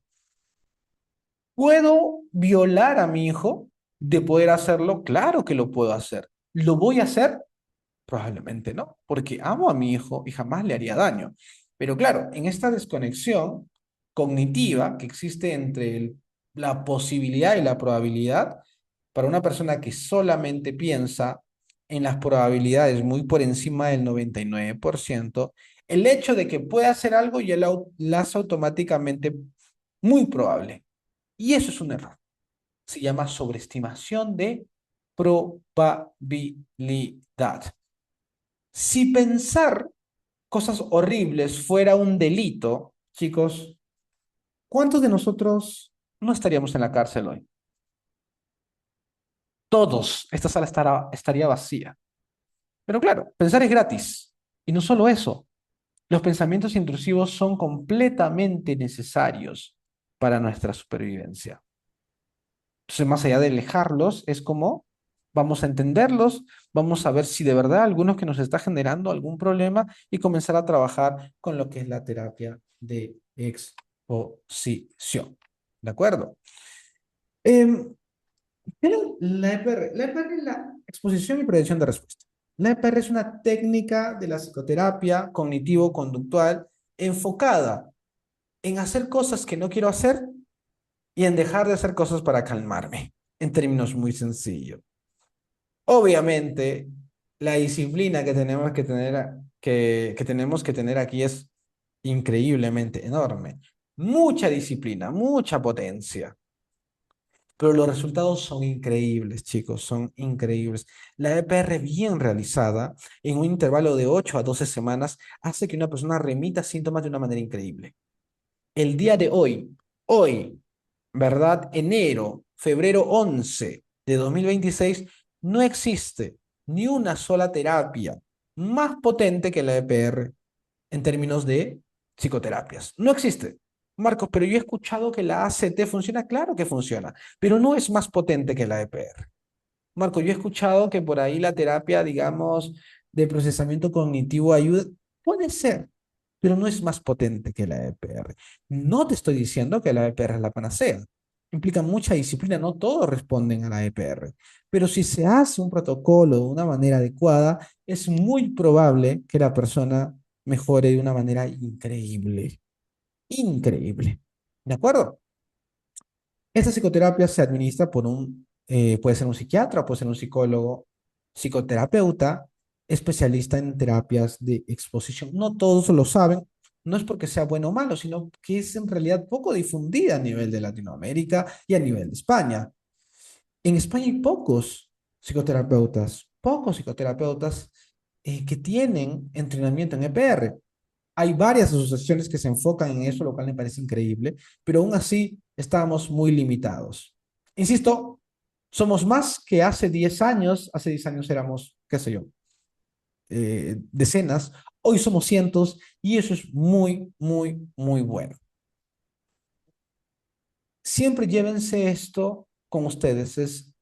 ¿puedo violar a mi hijo? De poder hacerlo, claro que lo puedo hacer. ¿Lo voy a hacer? Probablemente no, porque amo a mi hijo y jamás le haría daño. Pero claro, en esta desconexión cognitiva que existe entre la posibilidad y la probabilidad, para una persona que solamente piensa en las probabilidades muy por encima del 99%, el hecho de que pueda hacer algo ya la hace automáticamente muy probable. Y eso es un error. Se llama sobreestimación de probabilidad. Si pensar cosas horribles fuera un delito, chicos, ¿cuántos de nosotros no estaríamos en la cárcel hoy? Todos. Esta sala estaría vacía. Pero claro, pensar es gratis. Y no solo eso, los pensamientos intrusivos son completamente necesarios para nuestra supervivencia. Entonces, más allá de alejarlos, es como Vamos a entenderlos, vamos a ver si de verdad algunos que nos está generando algún problema y comenzar a trabajar con lo que es la terapia de exposición. ¿De acuerdo? Em, pero la EPR es la exposición y prevención de respuesta. La EPR es una técnica de la psicoterapia cognitivo-conductual enfocada en hacer cosas que no quiero hacer y en dejar de hacer cosas para calmarme, en términos muy sencillos. Obviamente, la disciplina que tenemos que tener, que tenemos que tener aquí es increíblemente enorme. Mucha disciplina, mucha potencia. Pero los resultados son increíbles, chicos, son increíbles. La EPR bien realizada, en un intervalo de 8 a 12 semanas, hace que una persona remita síntomas de una manera increíble. El día de hoy, ¿verdad? Enero, febrero 11 de 2026, no existe ni una sola terapia más potente que la EPR en términos de psicoterapias. No existe. Marcos, pero yo he escuchado que la ACT funciona. Claro que funciona, pero no es más potente que la EPR. Marco, yo he escuchado que por ahí la terapia, digamos, de procesamiento cognitivo ayuda. Puede ser, pero no es más potente que la EPR. No te estoy diciendo que la EPR es la panacea. Implica mucha disciplina, no todos responden a la EPR. Pero si se hace un protocolo de una manera adecuada, es muy probable que la persona mejore de una manera increíble. Increíble. ¿De acuerdo? Esta psicoterapia se administra por puede ser un psiquiatra, puede ser un psicólogo, psicoterapeuta, especialista en terapias de exposición. No todos lo saben, no es porque sea bueno o malo, sino que es en realidad poco difundida a nivel de Latinoamérica y a nivel de España. En España hay pocos psicoterapeutas que tienen entrenamiento en EPR. Hay varias asociaciones que se enfocan en eso, lo cual me parece increíble, pero aún así estamos muy limitados. Insisto, somos más que hace 10 años éramos, qué sé yo, decenas, hoy somos cientos y eso es muy, muy, muy bueno. Siempre llévense esto con ustedes, es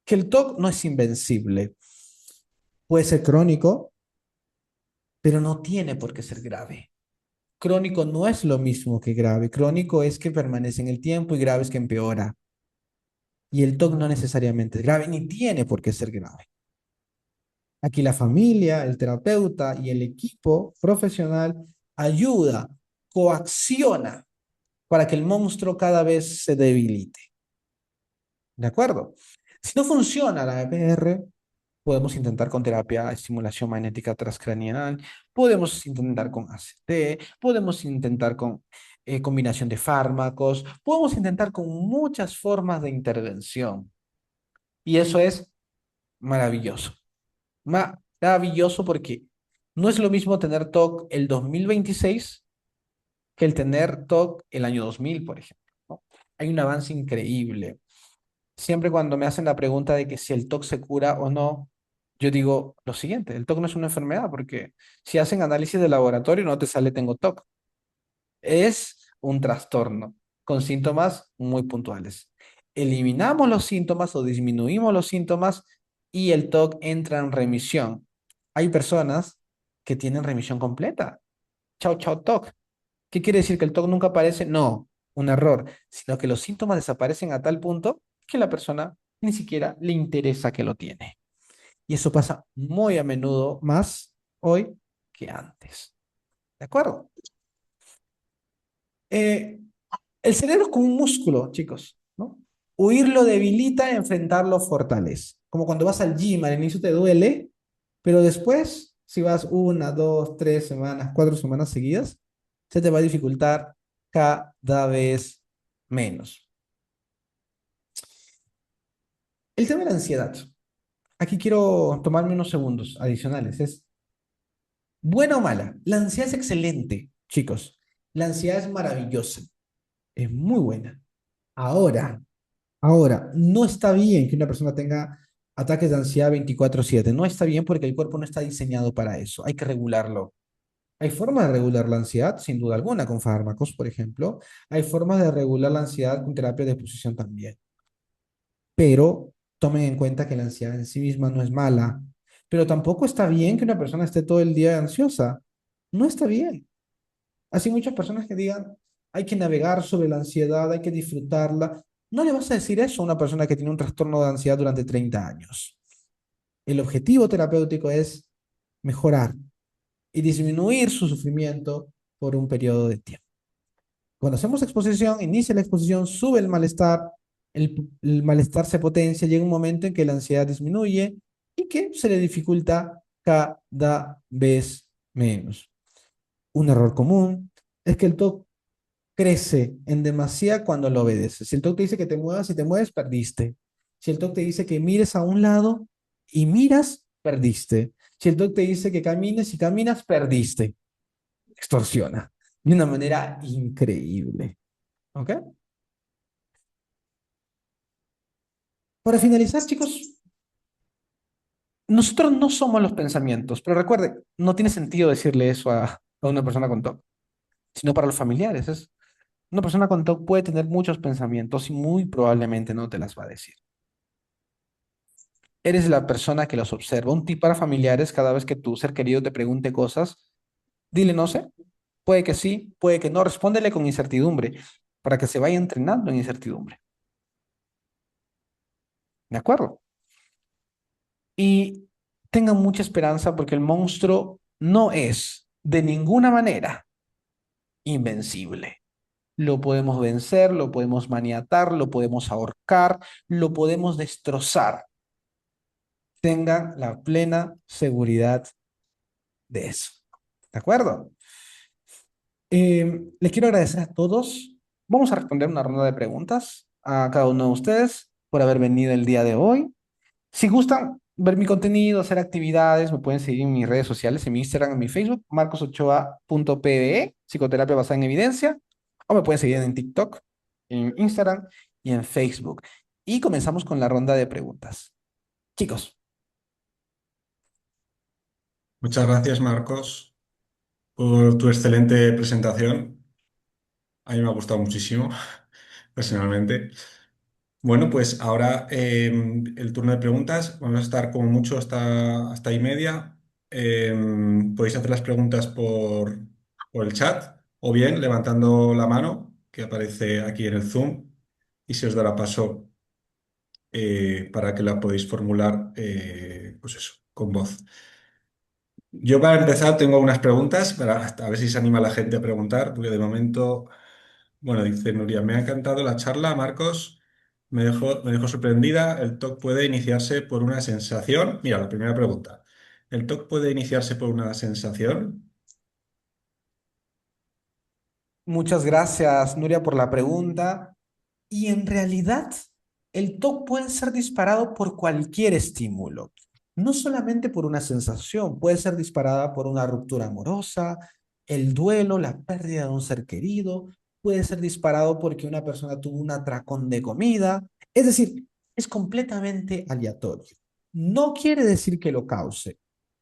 que el TOC no es invencible, puede ser crónico, pero no tiene por qué ser grave. Crónico no es lo mismo que grave. Crónico es que permanece en el tiempo y grave es que empeora. Y el TOC no necesariamente es grave, ni tiene por qué ser grave. Aquí la familia, el terapeuta y el equipo profesional ayuda, coacciona para que el monstruo cada vez se debilite. ¿De acuerdo? Si no funciona la EPR, podemos intentar con terapia de estimulación magnética transcranial, podemos intentar con ACT, podemos intentar con combinación de fármacos, podemos intentar con muchas formas de intervención. Y eso es maravilloso. Maravilloso porque no es lo mismo tener TOC el 2026 que el tener TOC el año 2000, por ejemplo, ¿no? Hay un avance increíble. Siempre cuando me hacen la pregunta de que si el TOC se cura o no, yo digo lo siguiente, el TOC no es una enfermedad porque si hacen análisis de laboratorio no te sale tengo TOC. Es un trastorno con síntomas muy puntuales. Eliminamos los síntomas o disminuimos los síntomas y el TOC entra en remisión. Hay personas que tienen remisión completa. Chao, chao, TOC. ¿Qué quiere decir? ¿Que el TOC nunca aparece? No, un error, sino que los síntomas desaparecen a tal punto que la persona ni siquiera le interesa que lo tiene. Y eso pasa muy a menudo más hoy que antes. ¿De acuerdo? Eh, el cerebro es como un músculo, chicos, ¿no? Huirlo debilita, enfrentarlo fortalece. Como cuando vas al gym, al inicio te duele, pero después, si vas 1, 2, 3 semanas, 4 semanas seguidas, se te va a dificultar cada vez menos. El tema de la ansiedad. Aquí quiero tomarme unos segundos adicionales. ¿Es buena o mala? La ansiedad es excelente, chicos. La ansiedad es maravillosa. Es muy buena. Ahora, Ahora, no está bien que una persona tenga ataques de ansiedad 24/7. No está bien porque el cuerpo no está diseñado para eso. Hay que regularlo. Hay formas de regular la ansiedad, sin duda alguna, con fármacos, por ejemplo. Hay formas de regular la ansiedad con terapia de exposición también. Pero Tomen en cuenta que la ansiedad en sí misma no es mala, pero tampoco está bien que una persona esté todo el día ansiosa. No está bien. Así muchas personas que digan, hay que navegar sobre la ansiedad, hay que disfrutarla. No le vas a decir eso a una persona que tiene un trastorno de ansiedad durante 30 años. El objetivo terapéutico es mejorar y disminuir su sufrimiento por un periodo de tiempo. Cuando hacemos exposición, inicia la exposición, sube el malestar se potencia, llega un momento en que la ansiedad disminuye y que se le dificulta cada vez menos. Un error común es que el TOC crece en demasía cuando lo obedeces. Si el TOC te dice que te muevas y te mueves, perdiste. Si el TOC te dice que mires a un lado y miras, perdiste. Si el TOC te dice que camines y caminas, perdiste. Extorsiona de una manera increíble. ¿Ok? Para finalizar, chicos, nosotros no somos los pensamientos, pero recuerde, no tiene sentido decirle eso a una persona con TOC, sino para los familiares. Una persona con TOC puede tener muchos pensamientos y muy probablemente no te las va a decir. Eres la persona que los observa. Un tip para familiares, cada vez que tu ser querido te pregunte cosas, dile no sé, puede que sí, puede que no, respóndele con incertidumbre para que se vaya entrenando en incertidumbre. ¿De acuerdo? Y tengan mucha esperanza porque el monstruo no es de ninguna manera invencible. Lo podemos vencer, lo podemos maniatar, lo podemos ahorcar, lo podemos destrozar. Tengan la plena seguridad de eso. ¿De acuerdo? Les quiero agradecer a todos. Vamos a responder una ronda de preguntas a cada uno de ustedes por haber venido el día de hoy. Si gustan ver mi contenido, hacer actividades, me pueden seguir en mis redes sociales, en mi Instagram, en mi Facebook, marcosochoa.pbe, psicoterapia basada en evidencia, o me pueden seguir en TikTok, en Instagram y en Facebook. Y comenzamos con la ronda de preguntas. Chicos, Muchas gracias, Marcos, por tu excelente presentación. A mí me ha gustado muchísimo, personalmente. Bueno, pues ahora el turno de preguntas. Vamos a estar como mucho hasta y media. Podéis hacer las preguntas por el chat o bien levantando la mano que aparece aquí en el Zoom y se os dará paso para que la podéis formular, pues eso, con voz. Yo para empezar tengo unas preguntas para a ver si se anima la gente a preguntar, porque de momento, bueno, dice Nuria, me ha encantado la charla, Marcos, me dejó sorprendida. El TOC puede iniciarse por una sensación. Mira, la primera pregunta. ¿El TOC puede iniciarse por una sensación? muchas gracias, Nuria, por la pregunta. Y en realidad, el TOC puede ser disparado por cualquier estímulo, no solamente por una sensación, puede ser disparada por una ruptura amorosa, el duelo, la pérdida de un ser querido, puede ser disparado porque una persona tuvo un atracón de comida, es decir, es completamente aleatorio. No quiere decir que lo cause.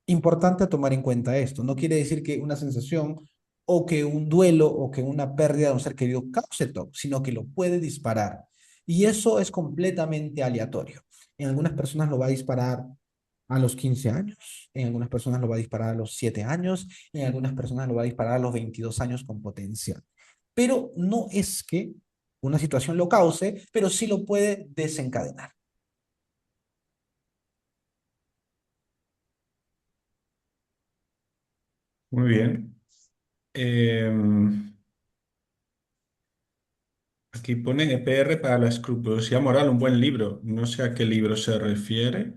Importante tomar en cuenta esto, no quiere decir que una sensación o que un duelo o que una pérdida de un ser querido cause TOC, sino que lo puede disparar. Y eso es completamente aleatorio. En algunas personas lo va a disparar a los 15 años, en algunas personas lo va a disparar a los 7 años, en algunas personas lo va a disparar a los 22 años con potencial. Pero no es que una situación lo cause, pero sí lo puede desencadenar. Muy bien. Em, Aquí pone EPR para la escrupulosidad moral, un buen libro. No sé a qué libro se refiere.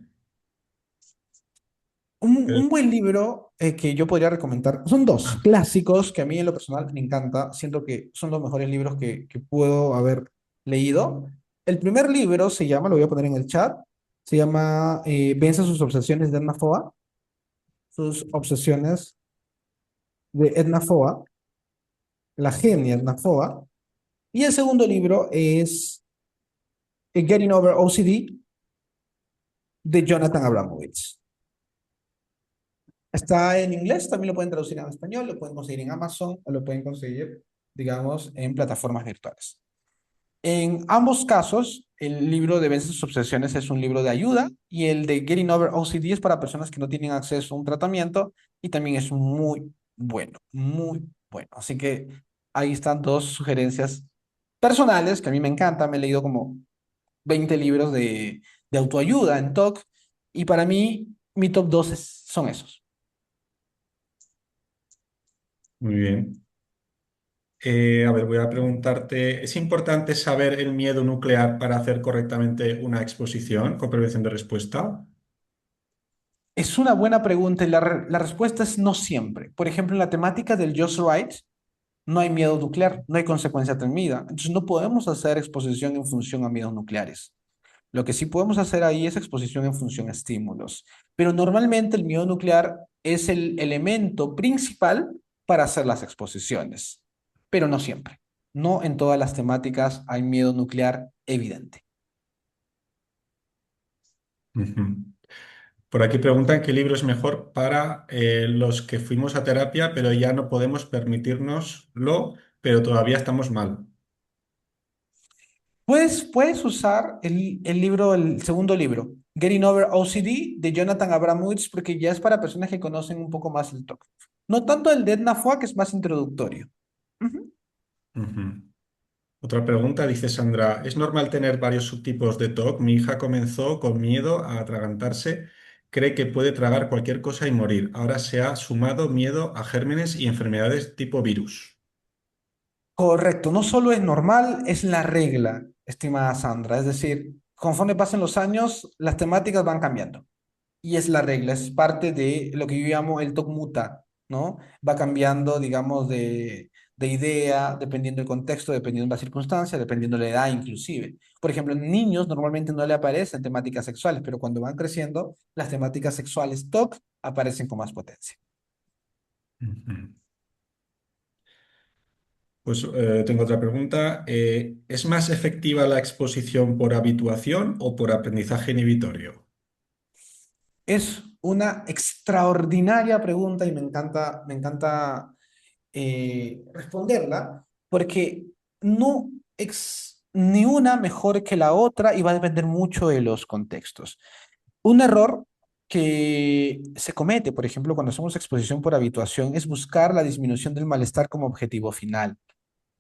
Un buen libro que yo podría recomendar, son dos Ah, clásicos que a mí en lo personal me encanta, siento que son los mejores libros que puedo haber leído. El primer libro se llama, lo voy a poner en el chat, se llama Vence sus obsesiones de Edna Foa, sus obsesiones de Edna Foa, la genia Edna Foa. Y el segundo libro es Getting Over OCD de Jonathan Abramowitz. Está en inglés, también lo pueden traducir en español, lo pueden conseguir en Amazon o lo pueden conseguir, digamos, en plataformas virtuales. En ambos casos, el libro de Vence sus obsesiones es un libro de ayuda y el de Getting Over OCD es para personas que no tienen acceso a un tratamiento y también es muy bueno, muy bueno. Así que ahí están dos sugerencias personales que a mí me encantan. Me he leído como 20 libros de autoayuda en TOC y para mí mi top 2 son esos. Muy bien. A ver, voy a preguntarte, ¿es importante saber el miedo nuclear para hacer correctamente una exposición con prevención de respuesta? Es una buena pregunta y la respuesta es no siempre. Por ejemplo, en la temática del Just Right, no hay miedo nuclear, no hay consecuencia temida. Entonces no podemos hacer exposición en función a miedos nucleares. Lo que sí podemos hacer ahí es exposición en función a estímulos. Pero normalmente el miedo nuclear es el elemento principal para hacer las exposiciones. Pero no siempre. No en todas las temáticas hay miedo nuclear evidente. Ujú. Por aquí preguntan qué libro es mejor para los que fuimos a terapia, pero ya no podemos permitirnoslo, pero todavía estamos mal. Puedes usar el libro, el segundo libro, Getting Over OCD, de Jonathan Abramowitz, porque ya es para personas que conocen un poco más el TOC. No tanto el de Edna Foa, que es más introductorio. Ujú. Ujú. Otra pregunta, dice Sandra, ¿es normal tener varios subtipos de TOC? Mi hija comenzó con miedo a atragantarse, cree que puede tragar cualquier cosa y morir. Ahora se ha sumado miedo a gérmenes y enfermedades tipo virus. Correcto, no solo es normal, es la regla, estimada Sandra. Es decir, conforme pasen los años, las temáticas van cambiando. Y es la regla, es parte de lo que yo llamo el TOC muta, ¿no? Va cambiando, digamos, de idea, dependiendo del contexto, dependiendo de la circunstancia, dependiendo de la edad inclusive. Por ejemplo, en niños normalmente no le aparecen temáticas sexuales, pero cuando van creciendo, las temáticas sexuales TOC aparecen con más potencia. Ujú. Pues tengo otra pregunta. ¿Es más efectiva la exposición por habituación o por aprendizaje inhibitorio? Es una extraordinaria pregunta y me encanta responderla, porque no es ni una mejor que la otra y va a depender mucho de los contextos. Un error que se comete, por ejemplo, cuando hacemos exposición por habituación, es buscar la disminución del malestar como objetivo final.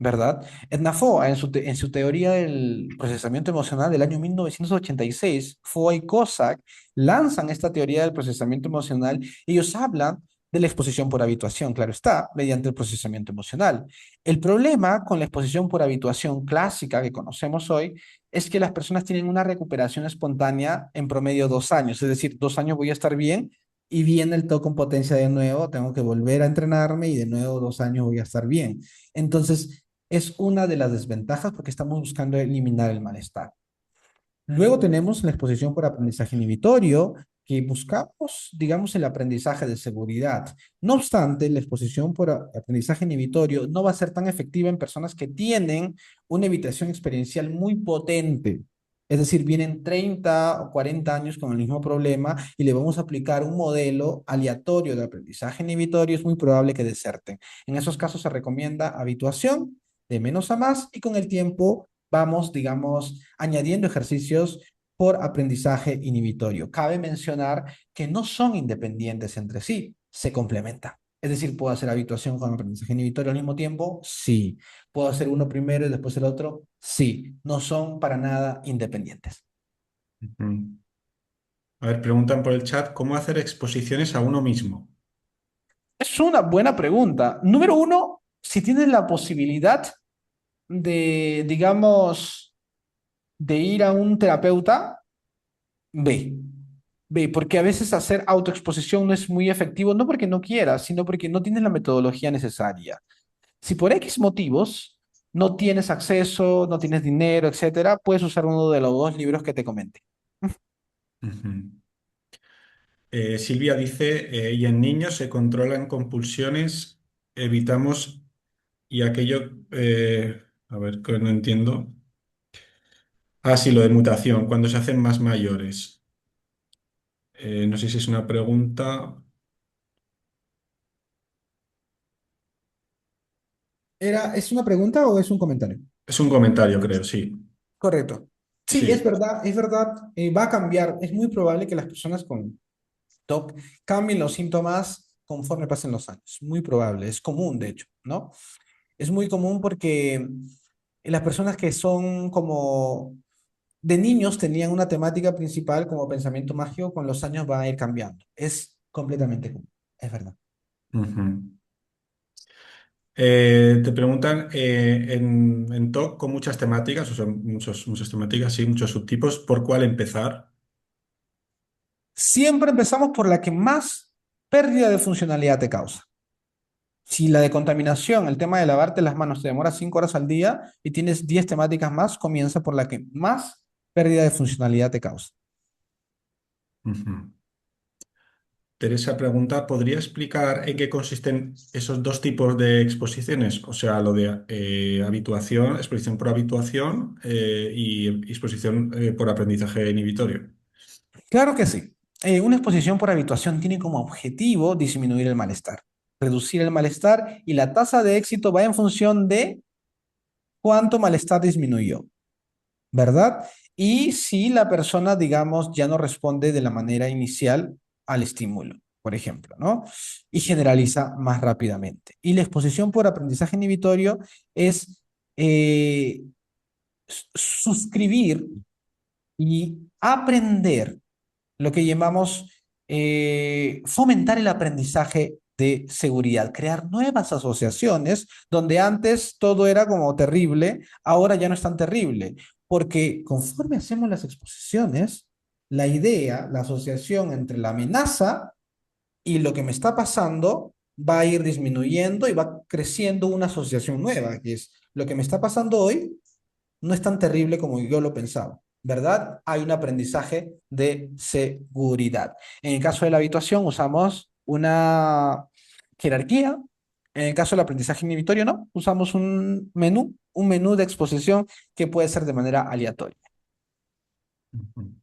¿Verdad? Edna Foa, en su teoría del procesamiento emocional del año 1986, Foa y Cossack lanzan esta teoría del procesamiento emocional y ellos hablan de la exposición por habituación, claro está, mediante el procesamiento emocional. El problema con la exposición por habituación clásica que conocemos hoy es que las personas tienen una recuperación espontánea en promedio 2 años, es decir, 2 años voy a estar bien y viene el toque con potencia de nuevo, tengo que volver a entrenarme y de nuevo 2 años voy a estar bien. Entonces, es una de las desventajas porque estamos buscando eliminar el malestar. Luego tenemos la exposición por aprendizaje inhibitorio, que buscamos, digamos, el aprendizaje de seguridad. No obstante, la exposición por aprendizaje inhibitorio no va a ser tan efectiva en personas que tienen una evitación experiencial muy potente. Es decir, vienen 30 o 40 años con el mismo problema y le vamos a aplicar un modelo aleatorio de aprendizaje inhibitorio, es muy probable que deserten. En esos casos se recomienda habituación de menos a más y con el tiempo vamos, digamos, añadiendo ejercicios por aprendizaje inhibitorio. Cabe mencionar que no son independientes entre sí, se complementan. Es decir, ¿puedo hacer habituación con aprendizaje inhibitorio al mismo tiempo? Sí. ¿Puedo hacer uno primero y después el otro? Sí. No son para nada independientes. Ujú. A ver, preguntan por el chat, ¿cómo hacer exposiciones a uno mismo? Es una buena pregunta. Número uno, si tienes la posibilidad de, digamos, de ir a un terapeuta, ve. Ve, porque a veces hacer autoexposición no es muy efectivo, no porque no quieras, sino porque no tienes la metodología necesaria. Si por X motivos no tienes acceso, no tienes dinero, etcétera, puedes usar uno de los dos libros que te comenté. Ujú. Silvia dice, y en niños se controlan compulsiones, evitamos, y aquello, a ver, que no entiendo. Ah, sí, lo de mutación, cuando se hacen más mayores. No sé si es una pregunta. ¿Es una pregunta o es un comentario? Es un comentario, creo, sí. Correcto. Sí, Sí. es verdad, va a cambiar. Es muy probable que las personas con TOC cambien los síntomas conforme pasen los años. Muy probable, es común, de hecho, ¿no? Es muy común porque las personas que son como de niños tenían una temática principal como pensamiento mágico, con los años va a ir cambiando. Es completamente común, es verdad. Ujú. Te preguntan en TOC con muchas temáticas, o sea, muchas temáticas, sí, muchos subtipos, ¿por cuál empezar? Siempre empezamos por la que más pérdida de funcionalidad te causa. Si la de contaminación, el tema de lavarte las manos te demora 5 horas al día y tienes 10 temáticas más, comienza por la que más pérdida de funcionalidad te causa. Ujú. Teresa pregunta, ¿podría explicar en qué consisten esos dos tipos de exposiciones? O sea, lo de habituación, exposición por habituación y exposición por aprendizaje inhibitorio. Claro que sí. Una exposición por habituación tiene como objetivo disminuir el malestar, reducir el malestar, y la tasa de éxito va en función de cuánto malestar disminuyó, ¿verdad? Y si la persona, digamos, ya no responde de la manera inicial al estímulo, por ejemplo, ¿no? Y generaliza más rápidamente. Y la exposición por aprendizaje inhibitorio es eh, suscribir y aprender lo que llamamos fomentar el aprendizaje de seguridad, crear nuevas asociaciones donde antes todo era como terrible, ahora ya no es tan terrible, porque conforme hacemos las exposiciones, la idea, la asociación entre la amenaza y lo que me está pasando va a ir disminuyendo y va creciendo una asociación nueva, que es lo que me está pasando hoy no es tan terrible como yo lo pensaba, ¿verdad? Hay un aprendizaje de seguridad. En el caso de la habituación usamos una jerarquía. En el caso del aprendizaje inhibitorio, no. Usamos un menú de exposición que puede ser de manera aleatoria. Ujú.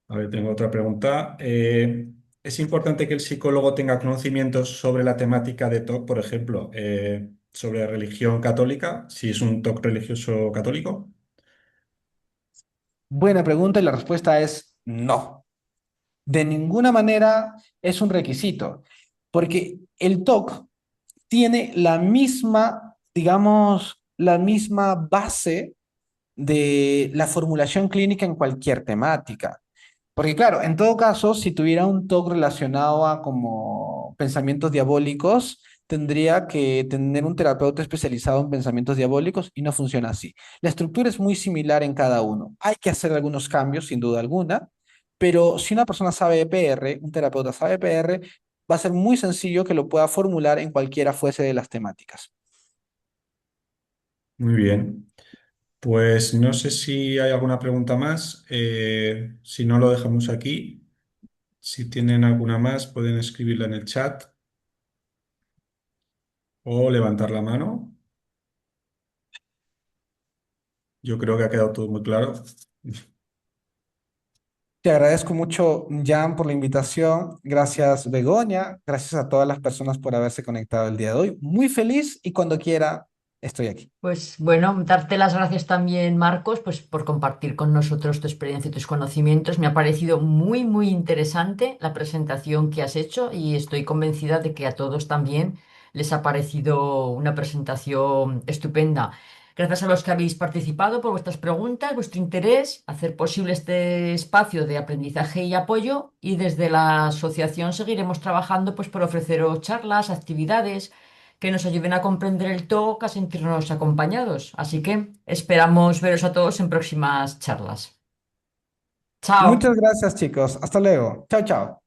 A ver, tengo otra pregunta. ¿Es importante que el psicólogo tenga conocimientos sobre la temática de TOC, por ejemplo, sobre religión católica, si es un TOC religioso católico? Buena pregunta y la respuesta es no. De ninguna manera es un requisito, porque el TOC tiene la misma, digamos, la misma base de la formulación clínica en cualquier temática. Porque claro, en todo caso, si tuviera un TOC relacionado a como pensamientos diabólicos, tendría que tener un terapeuta especializado en pensamientos diabólicos y no funciona así. La estructura es muy similar en cada uno. Hay que hacer algunos cambios, sin duda alguna, pero si una persona sabe EPR, un terapeuta sabe EPR, va a ser muy sencillo que lo pueda formular en cualquiera fuese de las temáticas. Muy bien. Pues no sé si hay alguna pregunta más. Si no, lo dejamos aquí. Si tienen alguna más, pueden escribirla en el chat o levantar la mano. Yo creo que ha quedado todo muy claro. Te agradezco mucho, Jan, por la invitación. Gracias, Begoña. Gracias a todas las personas por haberse conectado el día de hoy. Muy feliz y cuando quiera estoy aquí. Pues bueno, darte las gracias también, Marcos, pues por compartir con nosotros tu experiencia y tus conocimientos. Me ha parecido muy, muy interesante la presentación que has hecho y estoy convencida de que a todos también les ha parecido una presentación estupenda. Gracias a los que habéis participado por vuestras preguntas, vuestro interés, hacer posible este espacio de aprendizaje y apoyo, y desde la asociación seguiremos trabajando pues por ofreceros charlas, actividades que nos ayuden a comprender el TOC, a sentirnos acompañados. Así que esperamos veros a todos en próximas charlas. Chao. Muchas gracias, chicos. Hasta luego. Chao, chao.